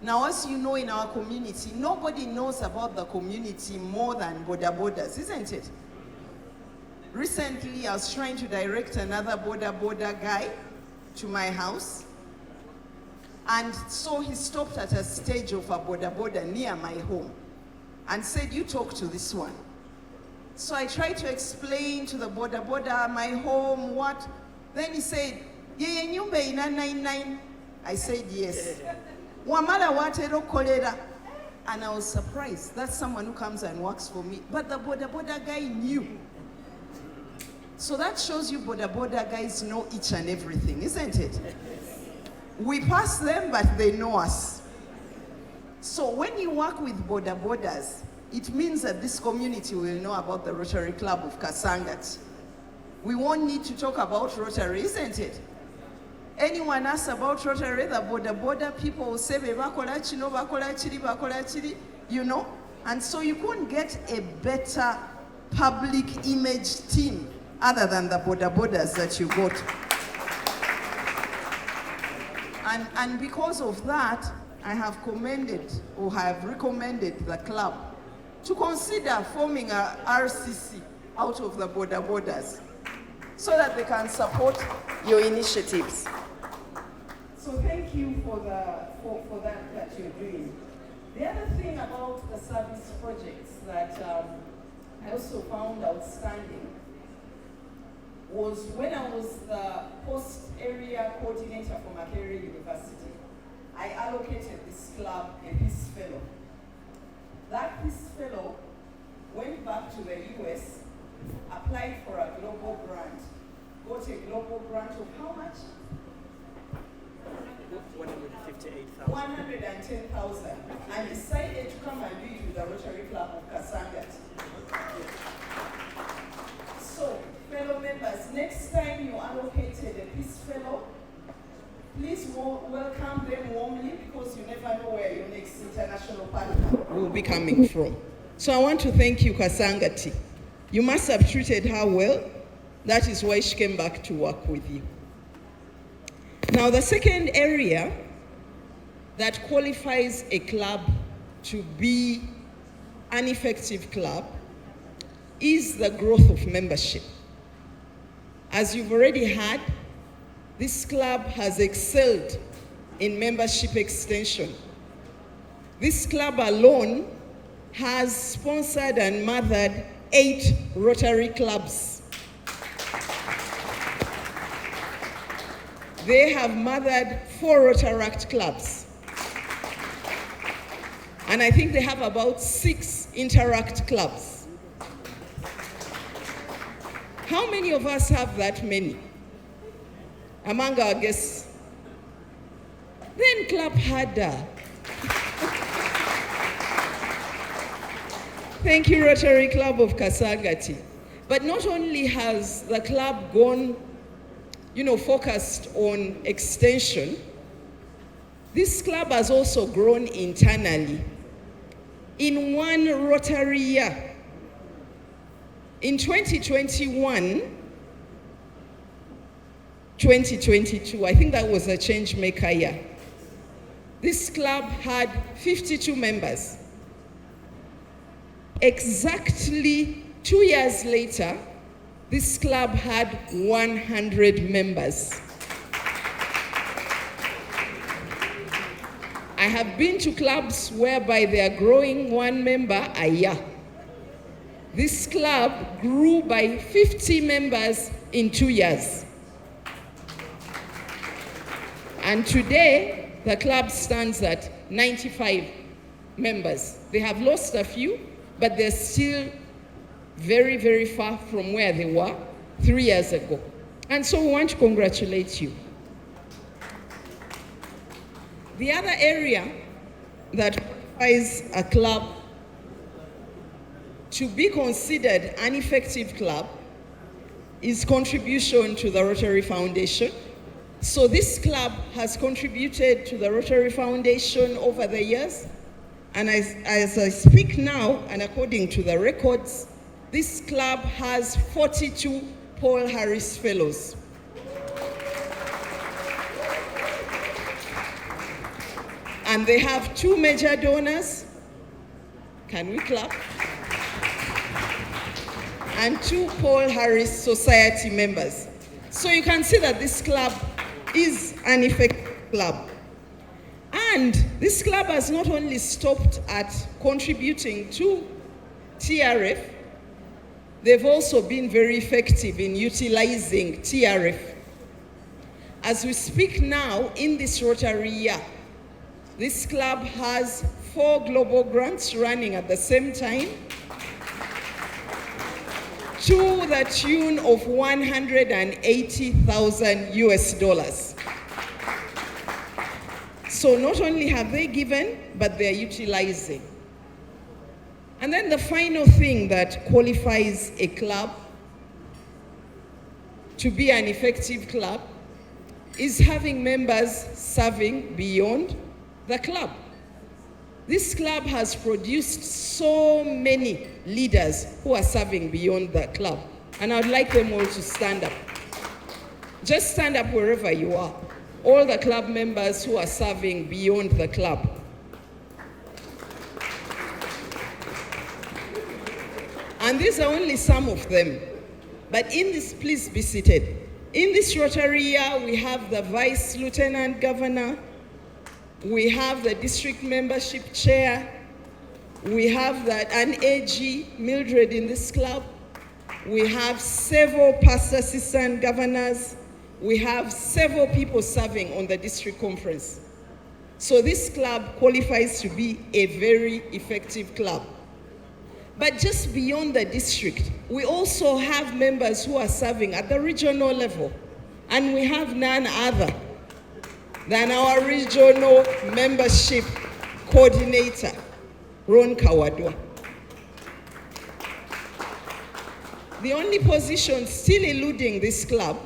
Now, as you know, in our community, nobody knows about the community more than borders, isn't it? Recently, I was trying to direct another border guy to my house. And so he stopped at a stage of a border near my home and said, you talk to this one. So I tried to explain to the border, my home, what? Then he said, yeah, nyumba ina 99. I said, yes. Wamala watero kolera. And I was surprised. That's someone who comes and works for me. But the border guy knew. So that shows you border guys know each and everything, isn't it? We pass them, but they know us. So when you work with borders, it means that this community will know about the Rotary Club of Kasangati. We won't need to talk about Rotary, isn't it? Anyone asks about Rotary, the border people will say, you know? And so you couldn't get a better public image team other than the borders that you got. And because of that, I have commended or have recommended the club to consider forming a RCC out of the borders so that they can support your initiatives. So thank you for that you're doing. The other thing about the service projects that I also found outstanding was when I was the post area coordinator for Makerere University, I allocated this club a Peace Fellow. That Peace Fellow went back to the US, applied for a global grant, got a global grant of how much? 110,000, and decided to come and do it with the Rotary Club of Kasangati. So, fellow members, next time you allocated a Peace Fellow, please welcome them warmly, because you never know where your next international partner will be coming from. So I want to thank you, Kasangati. You must have treated her well. That is why she came back to work with you. Now, the second area that qualifies a club to be an effective club is the growth of membership. As you've already heard, this club has excelled in membership extension. This club alone has sponsored and mothered 8 Rotary clubs. They have mothered 4 Rotaract clubs. And I think they have about 6 Interact clubs. How many of us have that many among our guests? Then clap harder. Thank you, Rotary Club of Kasangati. But not only has the club gone, focused on extension, this club has also grown internally. In one Rotary year, in 2021-2022, I think that was a change maker year, this club had 52 members. Exactly 2 years later, this club had 100 members. I have been to clubs whereby they are growing 1 member a year. This club grew by 50 members in 2 years. And today, the club stands at 95 members. They have lost a few, but they're still very, very far from where they were 3 years ago. And so we want to congratulate you. The other area that qualifies a club to be considered an effective club is contribution to the Rotary Foundation. So this club has contributed to the Rotary Foundation over the years. And as I speak now, and according to the records, this club has 42 Paul Harris Fellows. And they have 2 major donors. Can we clap? And 2 Paul Harris Society members. So you can see that this club is an effective club. And this club has not only stopped at contributing to TRF, they've also been very effective in utilizing TRF. As we speak now, in this Rotary year, this club has 4 global grants running at the same time, to the tune of $180,000 US. So not only have they given, but they're utilizing. And then the final thing that qualifies a club to be an effective club is having members serving beyond the club. This club has produced so many leaders who are serving beyond the club. And I'd like them all to stand up. Just stand up wherever you are. All the club members who are serving beyond the club. And these are only some of them. But in this, please be seated. In this Rotary year, we have the Vice Lieutenant Governor, we have the district membership chair, we have an AG, Mildred, in this club, we have several past assistant governors, we have several people serving on the district conference. So this club qualifies to be a very effective club. But just beyond the district, we also have members who are serving at the regional level, and we have none other than our regional membership coordinator, Ron Kawadwa. The only position still eluding this club,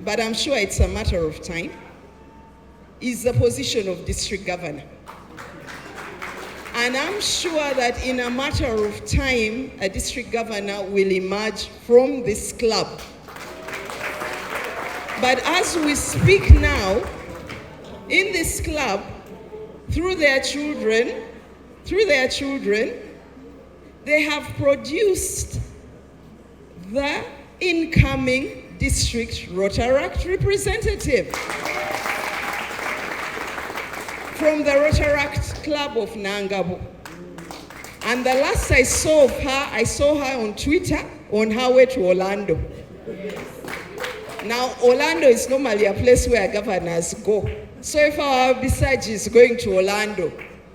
but I'm sure it's a matter of time, is the position of district governor. And I'm sure that in a matter of time, a district governor will emerge from this club. But as we speak now, in this club, through their children, they have produced the incoming district Rotaract representative from the Rotaract Club of Nangabo. And the last I saw her on Twitter on her way to Orlando. Now, Orlando is normally a place where governors go. So if our Bisaj is going to Orlando,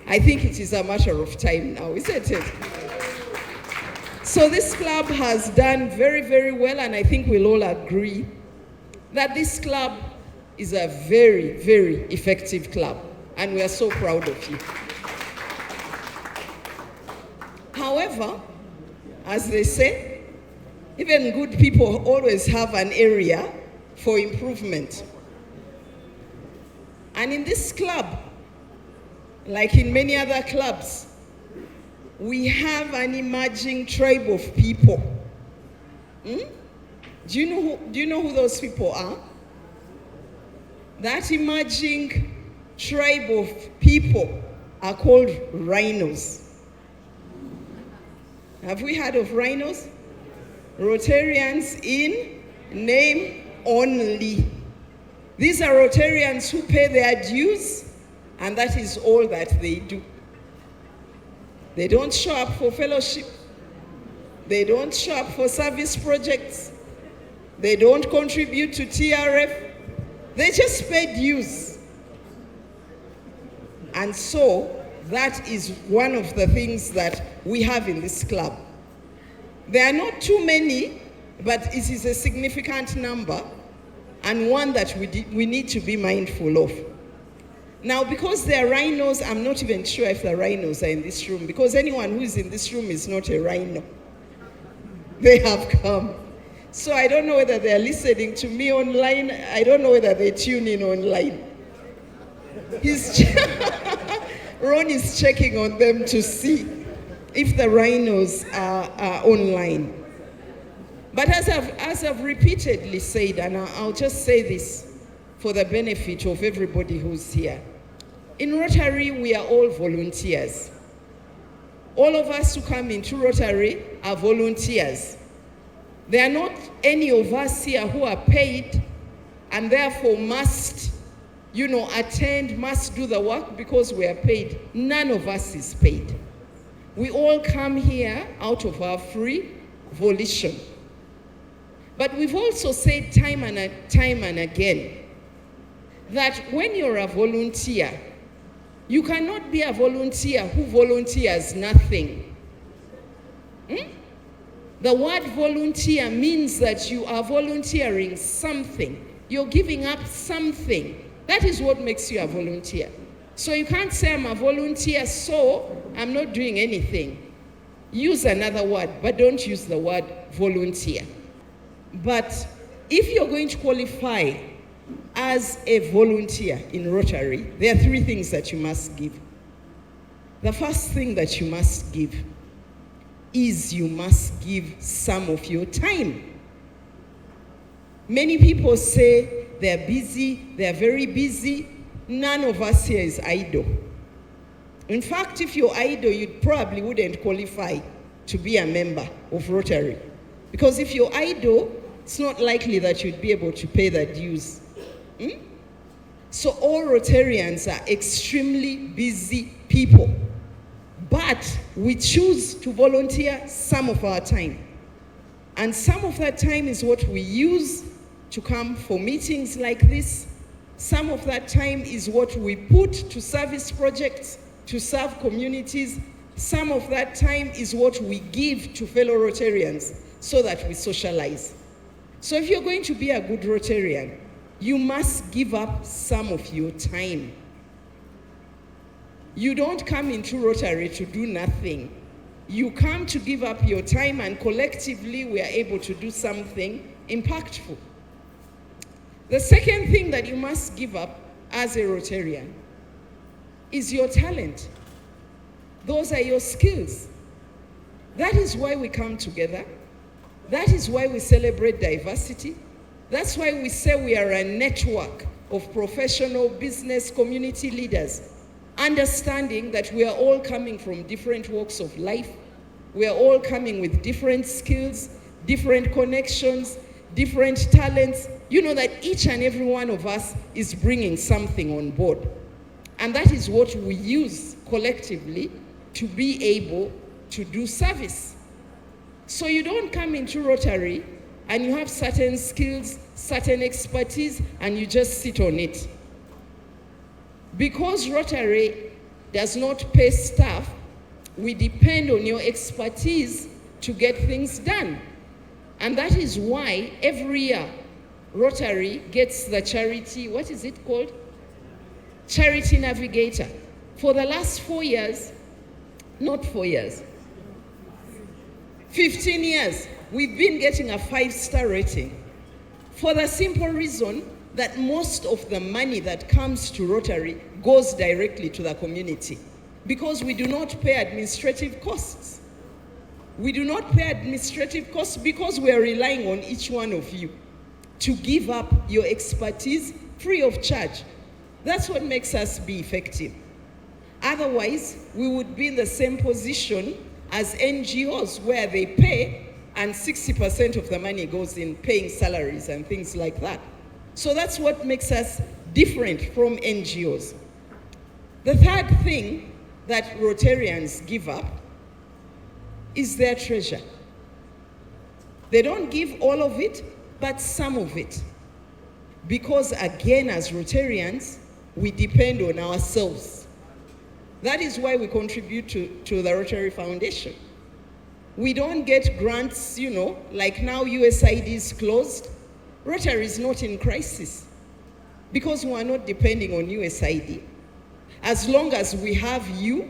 I think it is a matter of time now, isn't it? So this club has done very, very well, and I think we'll all agree that this club is a very, very effective club, and we are so proud of you. However, as they say, even good people always have an area for improvement. And in this club, like in many other clubs, we have an emerging tribe of people. Do you know who those people are? That emerging tribe of people are called rhinos. Have we heard of rhinos? Rotarians in name only. These are Rotarians who pay their dues, and that is all that they do. They don't show up for fellowship. They don't show up for service projects. They don't contribute to TRF. They just pay dues. And so that is one of the things that we have in this club. There are not too many, but it is a significant number and one that we need to be mindful of. Now, because they are rhinos, I'm not even sure if the rhinos are in this room, because anyone who is in this room is not a rhino. They have come. So I don't know whether they're listening to me online. I don't know whether they tune in online. Ron is checking on them to see if the rhinos are online. But as I've repeatedly said, and I'll just say this for the benefit of everybody who's here. In Rotary, we are all volunteers. All of us who come into Rotary are volunteers. There are not any of us here who are paid and therefore must, attend, must do the work because we are paid. None of us is paid. We all come here out of our free volition. But we've also said time and again that when you're a volunteer, you cannot be a volunteer who volunteers nothing. The word volunteer means that you are volunteering something. You're giving up something. That is what makes you a volunteer. So you can't say I'm a volunteer, so I'm not doing anything. Use another word, but don't use the word volunteer. But if you're going to qualify as a volunteer in Rotary, there are 3 things that you must give. The first thing that you must give is you must give some of your time. Many people say they're busy, they're very busy. None of us here is idle. In fact, if you're idle, you probably wouldn't qualify to be a member of Rotary. Because if you're idle, it's not likely that you'd be able to pay the dues. So all Rotarians are extremely busy people. But we choose to volunteer some of our time. And some of that time is what we use to come for meetings like this. Some of that time is what we put to service projects, to serve communities. Some of that time is what we give to fellow Rotarians so that we socialize. So if you're going to be a good Rotarian, you must give up some of your time. You don't come into Rotary to do nothing. You come to give up your time, and collectively we are able to do something impactful. The second thing that you must give up as a Rotarian is your talent. Those are your skills. That is why we come together. That is why we celebrate diversity. That's why we say we are a network of professional business community leaders, understanding that we are all coming from different walks of life. We are all coming with different skills, different connections, different talents. You know that each and every one of us is bringing something on board. And that is what we use collectively to be able to do service. So you don't come into Rotary and you have certain skills, certain expertise, and you just sit on it. Because Rotary does not pay staff, we depend on your expertise to get things done. And that is why every year Rotary gets the charity, what is it called? Charity Navigator. For the last 4 years, not 4 years, 15 years, we've been getting a 5-star rating for the simple reason that most of the money that comes to Rotary goes directly to the community, because we do not pay administrative costs. We do not pay administrative costs because we are relying on each one of you to give up your expertise free of charge. That's what makes us be effective. Otherwise, we would be in the same position as NGOs, where they pay and 60% of the money goes in paying salaries and things like that. So that's what makes us different from NGOs. The third thing that Rotarians give up is their treasure. They don't give all of it, but some of it. Because again, as Rotarians, we depend on ourselves. That is why we contribute to the Rotary Foundation. We don't get grants, you know, like now USAID is closed. Rotary is not in crisis because we are not depending on USAID. As long as we have you,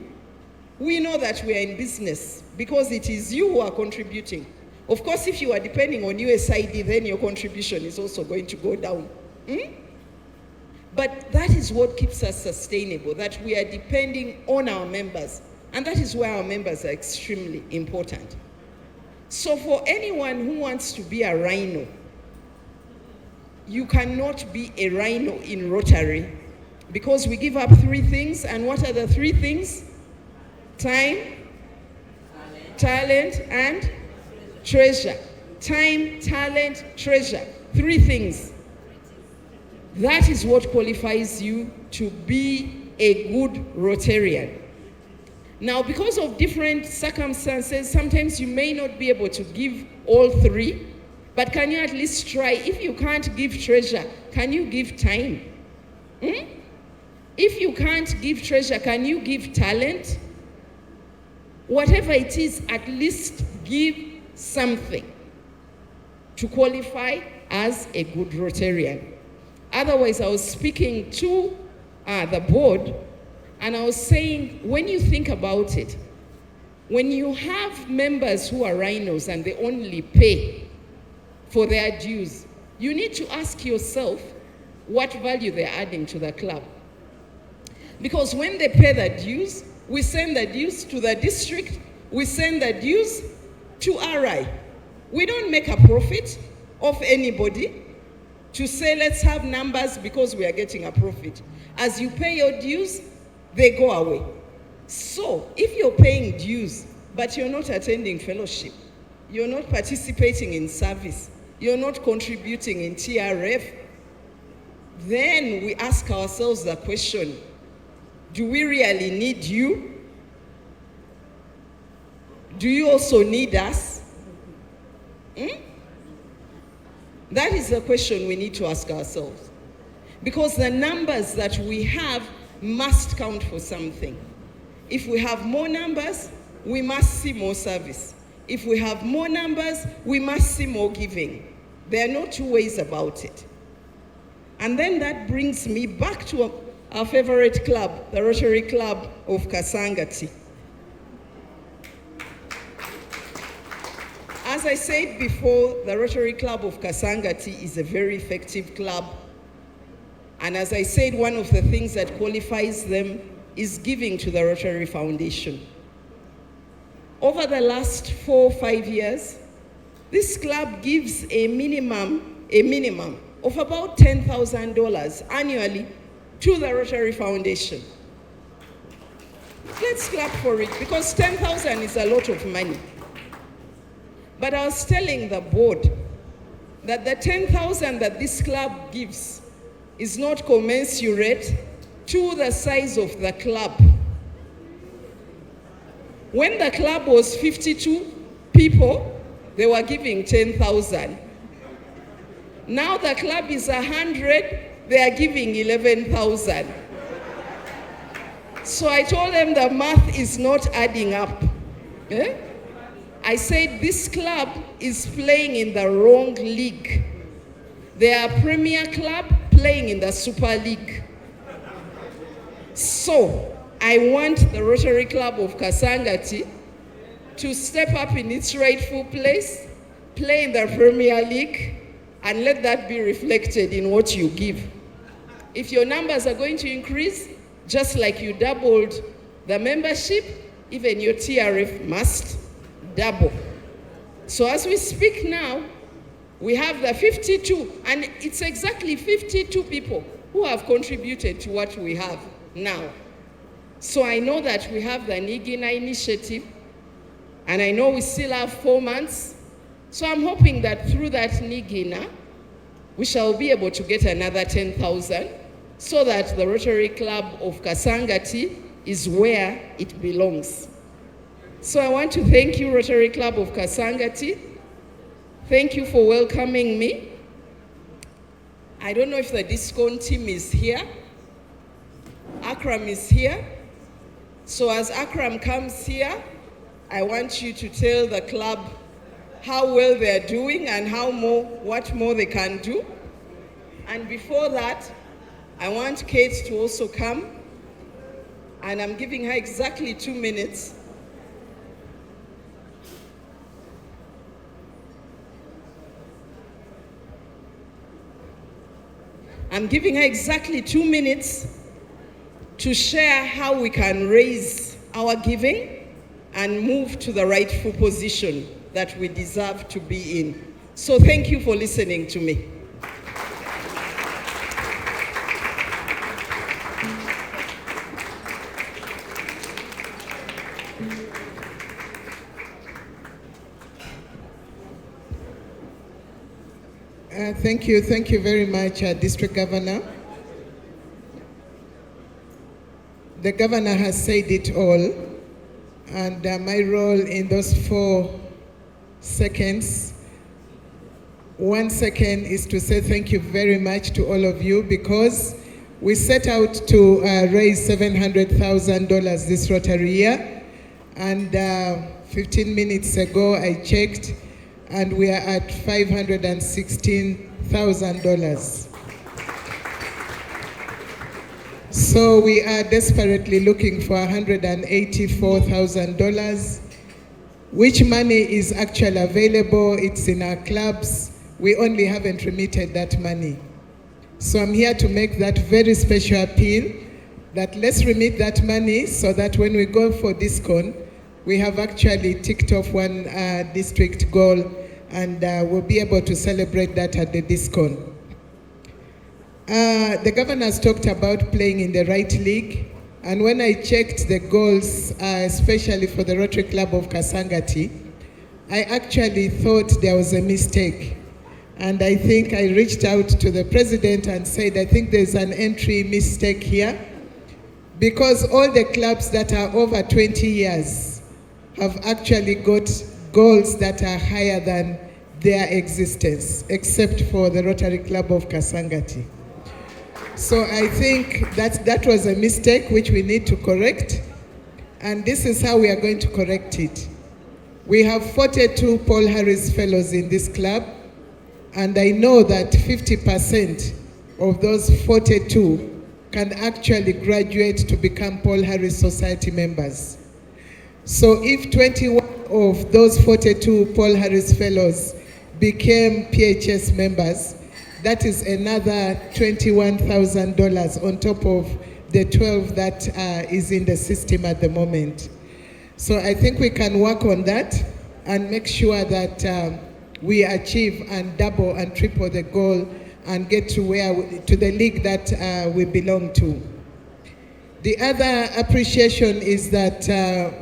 we know that we are in business because it is you who are contributing. Of course, if you are depending on USAID, then your contribution is also going to go down. But that is what keeps us sustainable, that we are depending on our members. And that is why our members are extremely important. So for anyone who wants to be a rhino, you cannot be a rhino in Rotary because we give up 3 things. And what are the 3 things? Time, talent, and treasure. Time, talent, treasure. 3 things. That is what qualifies you to be a good Rotarian. Now, because of different circumstances, sometimes you may not be able to give all 3, but can you at least try? If you can't give treasure, can you give time? If you can't give treasure, can you give talent? Whatever it is, at least give something to qualify as a good Rotarian. Otherwise, I was speaking to the board, and I was saying, when you think about it, when you have members who are rhinos and they only pay for their dues, you need to ask yourself what value they're adding to the club. Because when they pay the dues, we send the dues to the district, we send the dues to RI. We don't make a profit of anybody to say, let's have numbers because we are getting a profit. As you pay your dues, they go away. So if you're paying dues, but you're not attending fellowship, you're not participating in service, you're not contributing in TRF, then we ask ourselves the question, do we really need you? Do you also need us? That is the question we need to ask ourselves. Because the numbers that we have must count for something. If we have more numbers, we must see more service. If we have more numbers, we must see more giving. There are no 2 ways about it. And then that brings me back to our favorite club, the Rotary Club of Kasangati. As I said before, the Rotary Club of Kasangati is a very effective club. And as I said, one of the things that qualifies them is giving to the Rotary Foundation. Over the last 4 or 5 years, this club gives a minimum of about $10,000 annually to the Rotary Foundation. Let's clap for it, because $10,000 is a lot of money. But I was telling the board that the $10,000 that this club gives is not commensurate to the size of the club. When the club was 52 people, they were giving 10,000. Now the club is 100, they are giving 11,000. So I told them the math is not adding up. I said this club is playing in the wrong league. They are a premier club playing in the Super League. So I want the Rotary Club of Kasangati to step up in its rightful place, play in the Premier League, and let that be reflected in what you give. If your numbers are going to increase, just like you doubled the membership, even your TRF must double. So as we speak now, we have the 52, and it's exactly 52 people who have contributed to what we have now. So I know that we have the Nigina initiative, and I know we still have 4 months. So I'm hoping that through that Nigina, we shall be able to get another 10,000 so that the Rotary Club of Kasangati is where it belongs. So I want to thank you, Rotary Club of Kasangati. Thank you for welcoming me. I don't know if the Discount team is here. Akram is here. So as Akram comes here, I want you to tell the club how well they're doing and what more they can do. And before that, I want Kate to also come, and I'm giving her exactly 2 minutes. I'm giving her exactly 2 minutes to share how we can raise our giving and move to the rightful position that we deserve to be in. So thank you for listening to me. Thank you very much, District Governor. The Governor has said it all, and my role in those 4 seconds, 1 second is to say thank you very much to all of you, because we set out to raise $700,000 this Rotary year, and 15 minutes ago I checked, and we are at $516,000. So we are desperately looking for $184,000, which money is actually available. It's in our clubs. We only haven't remitted that money. So I'm here to make that very special appeal that let's remit that money so that when we go for DISCON, we have actually ticked off one district goal, and we'll be able to celebrate that at the DISCON. The governor has talked about playing in the right league, and when I checked the goals, especially for the Rotary Club of Kasangati, I actually thought there was a mistake. And I think I reached out to the president and said, I think there's an entry mistake here, because all the clubs that are over 20 years have actually got goals that are higher than their existence, except for the Rotary Club of Kasangati. So I think that was a mistake which we need to correct, and this is how we are going to correct it. We have 42 Paul Harris Fellows in this club, and I know that 50% of those 42 can actually graduate to become Paul Harris Society members. So if 21 of those 42 Paul Harris Fellows became PHS members, that is another $21,000 on top of the 12 that is in the system at the moment. So I think we can work on that and make sure that we achieve and double and triple the goal and get to to the league that we belong to. The other appreciation is that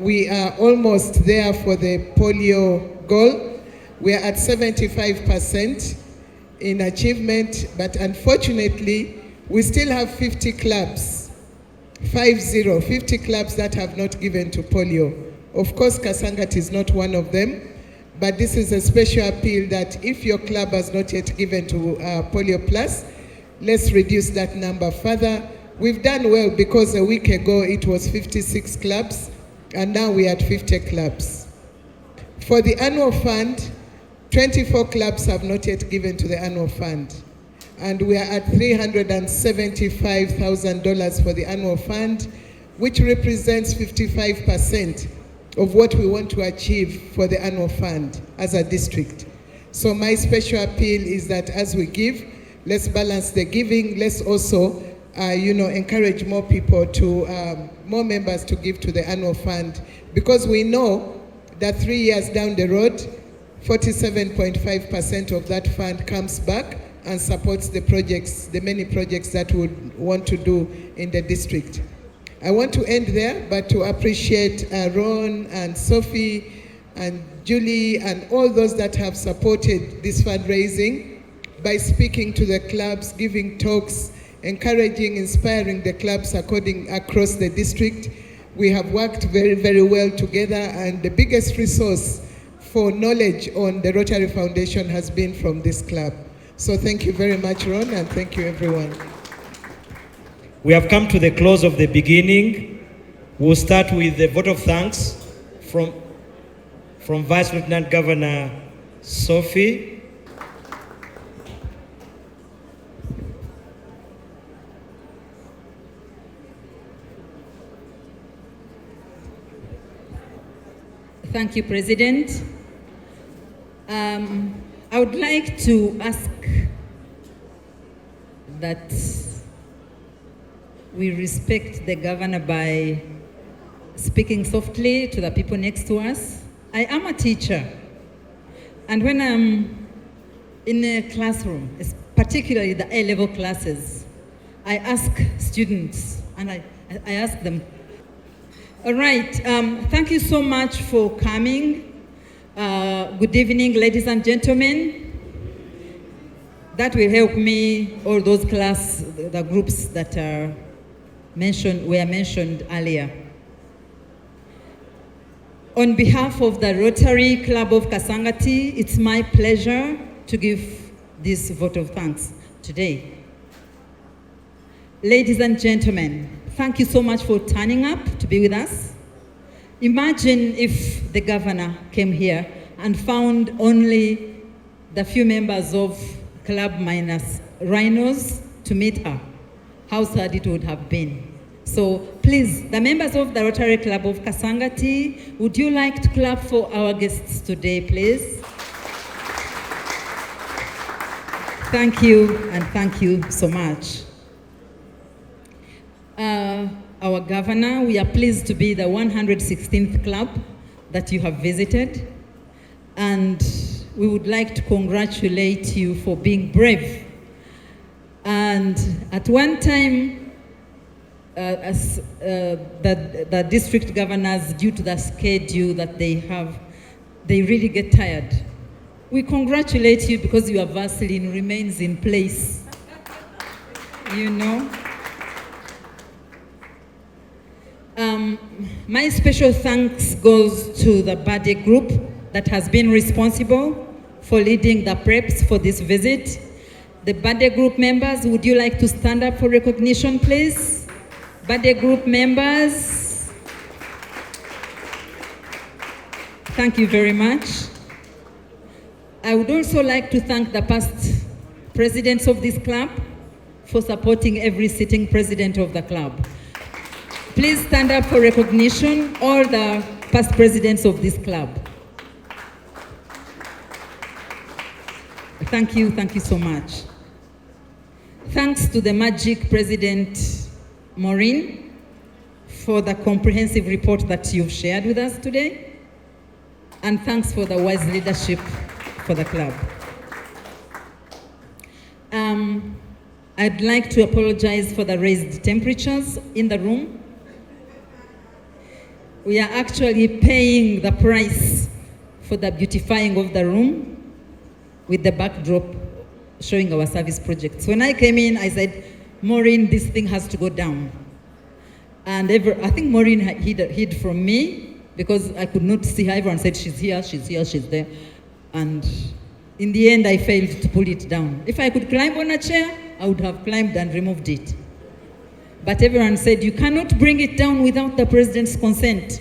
we are almost there for the polio goal. We are at 75% in achievement, but unfortunately, we still have 50 clubs, 50 clubs that have not given to polio. Of course, Kasangati is not one of them, but this is a special appeal that if your club has not yet given to Polio Plus, let's reduce that number further. We've done well because a week ago it was 56 clubs, and now we are at 50 clubs. For the annual fund, 24 clubs have not yet given to the annual fund, and we are at $375,000 for the annual fund, which represents 55% of what we want to achieve for the annual fund as a district. So my special appeal is that as we give, let's balance the giving. Let's also, encourage more people more members to give to the annual fund, because we know that 3 years down the road, 47.5% of that fund comes back and supports the projects, the many projects that we want to do in the district. I want to end there, but to appreciate Ron and Sophie and Julie and all those that have supported this fundraising by speaking to the clubs, giving talks, encouraging, inspiring the clubs across the district. We have worked very, very well together, and the biggest resource for knowledge on the Rotary Foundation has been from this club. So thank you very much, Ron, and thank you, everyone. We have come to the close of the beginning. We'll start with the vote of thanks from Vice Lieutenant Governor Sophie. Thank you, President. I would like to ask that we respect the governor by speaking softly to the people next to us. I am a teacher, and when I'm in a classroom, particularly the A-level classes, I ask students, and I ask them, all right, thank you so much for coming. Good evening, ladies and gentlemen. That will help me, all those the groups that are were mentioned earlier. On behalf of the Rotary Club of Kasangati, it's my pleasure to give this vote of thanks today. Ladies and gentlemen, thank you so much for turning up to be with us. Imagine if the governor came here and found only the few members of club minus rhinos to meet her. How sad it would have been. So please, the members of the Rotary Club of Kasangati, would you like to clap for our guests today, please? Thank you, and thank you so much. Our governor, we are pleased to be the 116th club that you have visited, and we would like to congratulate you for being brave. And at one time, as the district governors, due to the schedule that they have, they really get tired. We congratulate you because your Vaseline remains in place, you know. My special thanks goes to the birthday group that has been responsible for leading the preps for this visit. The birthday group members, would you like to stand up for recognition, please? Birthday group members. Thank you very much. I would also like to thank the past presidents of this club for supporting every sitting president of the club. Please stand up for recognition, all the past presidents of this club. Thank you so much. Thanks to the Magic President Maureen for the comprehensive report that you've shared with us today. And thanks for the wise leadership for the club. I'd like to apologize for the raised temperatures in the room. We are actually paying the price for the beautifying of the room with the backdrop showing our service projects. When I came in, I said, Maureen, this thing has to go down. And I think Maureen hid from me because I could not see her. Everyone said, she's here, she's there. And in the end, I failed to pull it down. If I could climb on a chair, I would have climbed and removed it. But everyone said, you cannot bring it down without the president's consent.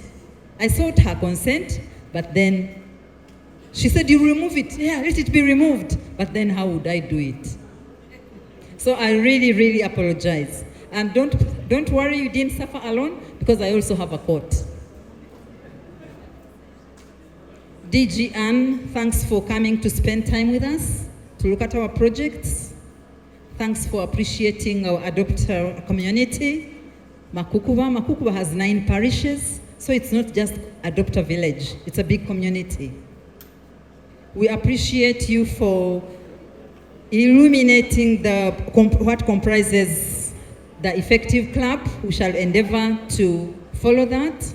I sought her consent, but then she said, you remove it. Yeah, let it be removed. But then how would I do it? So I really apologize. And don't worry, you didn't suffer alone, because I also have a court. DG Ann, thanks for coming to spend time with us, to look at our projects. Thanks for appreciating our adopter community. Makukuba has 9 parishes, so it's not just adopter village, it's a big community. We appreciate you for illuminating what comprises the effective club. We shall endeavor to follow that.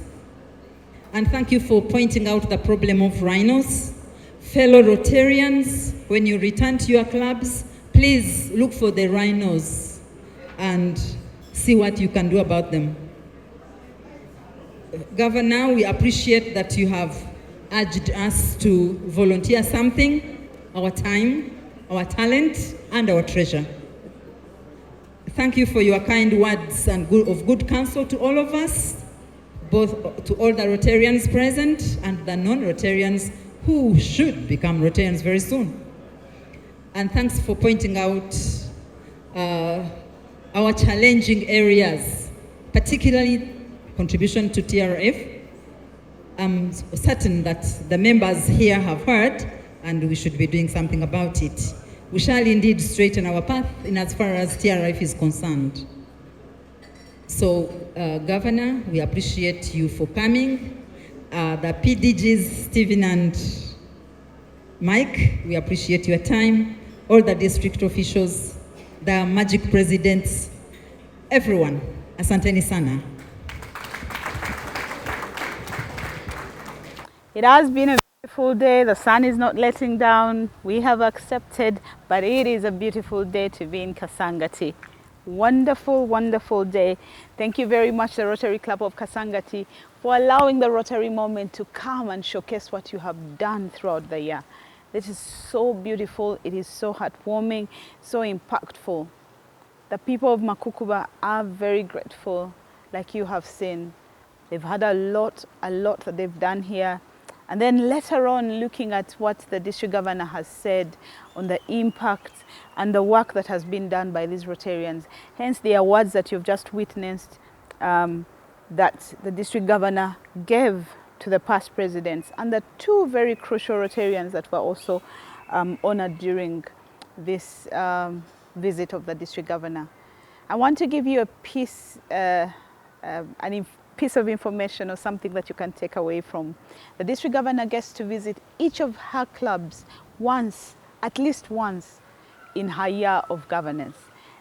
And thank you for pointing out the problem of rhinos. Fellow Rotarians, when you return to your clubs, please look for the rhinos and see what you can do about them. Governor, we appreciate that you have urged us to volunteer something, our time, our talent, and our treasure. Thank you for your kind words and of good counsel to all of us. both to all the Rotarians present and the non-Rotarians who should become Rotarians very soon. And thanks for pointing out our challenging areas, particularly contribution to TRF. I'm certain that the members here have heard, and we should be doing something about it. We shall indeed straighten our path in as far as TRF is concerned. So, Governor, we appreciate you for coming. The PDGs, Stephen and Mike, we appreciate your time. All the district officials, the magic presidents, everyone, asanteni sana. It has been a beautiful day. The sun is not letting down. We have accepted, but it is a beautiful day to be in Kasangati. Wonderful, wonderful day. Thank you very much, the Rotary Club of Kasangati, for allowing the Rotary moment to come and showcase what you have done throughout the year. This is so beautiful. It is so heartwarming, so impactful. The people of Makukuba are very grateful, like you have seen. They've had a lot that they've done here. And then later on, looking at what the district governor has said on the impact and the work that has been done by these Rotarians. Hence the awards that you've just witnessed that the district governor gave to the past presidents, and the two very crucial Rotarians that were also honored during this visit of the district governor. I want to give you a piece of information or something that you can take away from. The district governor gets to visit each of her clubs once, at least once, in her year of governance.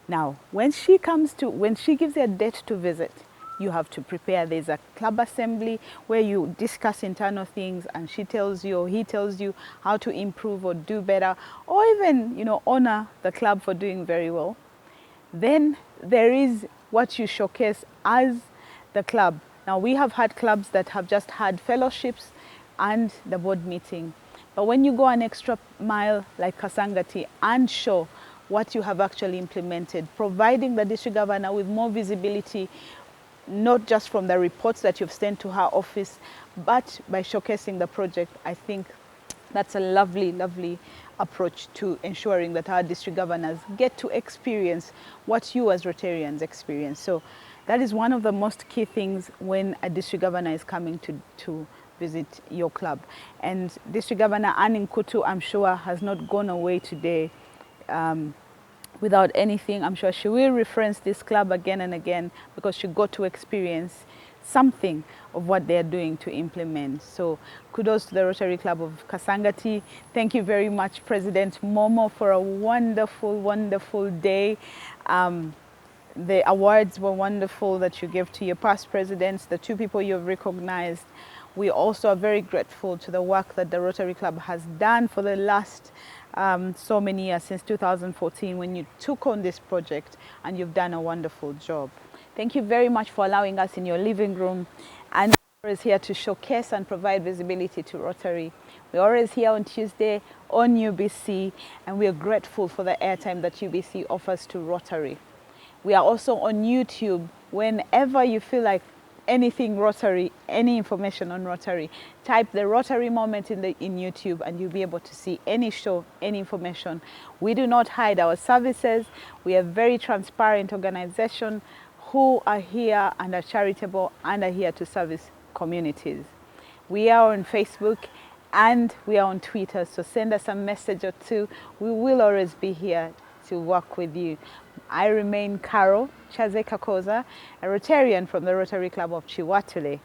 Now, when she gives you a date to visit, you have to prepare. There's a club assembly where you discuss internal things, and she tells you or he tells you how to improve or do better, or even, honor the club for doing very well. Then there is what you showcase as the club. Now, we have had clubs that have just had fellowships and the board meeting. But when you go an extra mile like Kasangati and show what you have actually implemented, providing the district governor with more visibility, not just from the reports that you've sent to her office, but by showcasing the project, I think that's a lovely, lovely approach to ensuring that our district governors get to experience what you as Rotarians experience. So that is one of the most key things when a district governor is coming to visit your club. And District Governor Anne Nkutu, I'm sure, has not gone away today without anything. I'm sure she will reference this club again and again because she got to experience something of what they're doing to implement. So kudos to the Rotary Club of Kasangati. Thank you very much, President Momo, for a wonderful, wonderful day. The awards were wonderful that you gave to your past presidents, the two people you've recognized. We also are very grateful to the work that the Rotary Club has done for the last so many years, since 2014, when you took on this project, and you've done a wonderful job. Thank you very much for allowing us in your living room, and we're always here to showcase and provide visibility to Rotary. We're always here on Tuesday on UBC, and we are grateful for the airtime that UBC offers to Rotary. We are also on YouTube. Whenever you feel like anything Rotary, any information on Rotary, type the Rotary moment in YouTube, and you'll be able to see any show, any information. We do not hide our services. We are a very transparent organization who are here and are charitable and are here to service communities. We are on Facebook and we are on Twitter, so send us a message or two. We will always be here to work with you. I remain Carol Chazeka-Koza, a Rotarian from the Rotary Club of Chiwatule.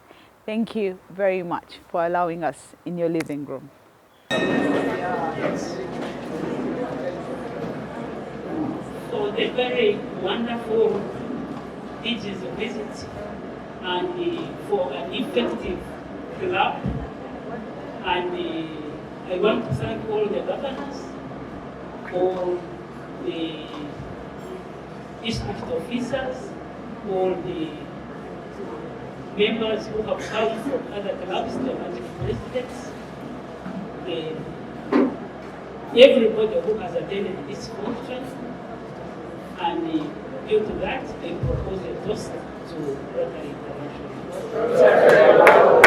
Thank you very much for allowing us in your living room. For the very wonderful digital visit and for an effective club. And I want to thank all the governors, all the district officers, all the members who have come from other clubs, the magic presidents, everybody who has attended this function, and Due to that, I propose a toast to Rotary International.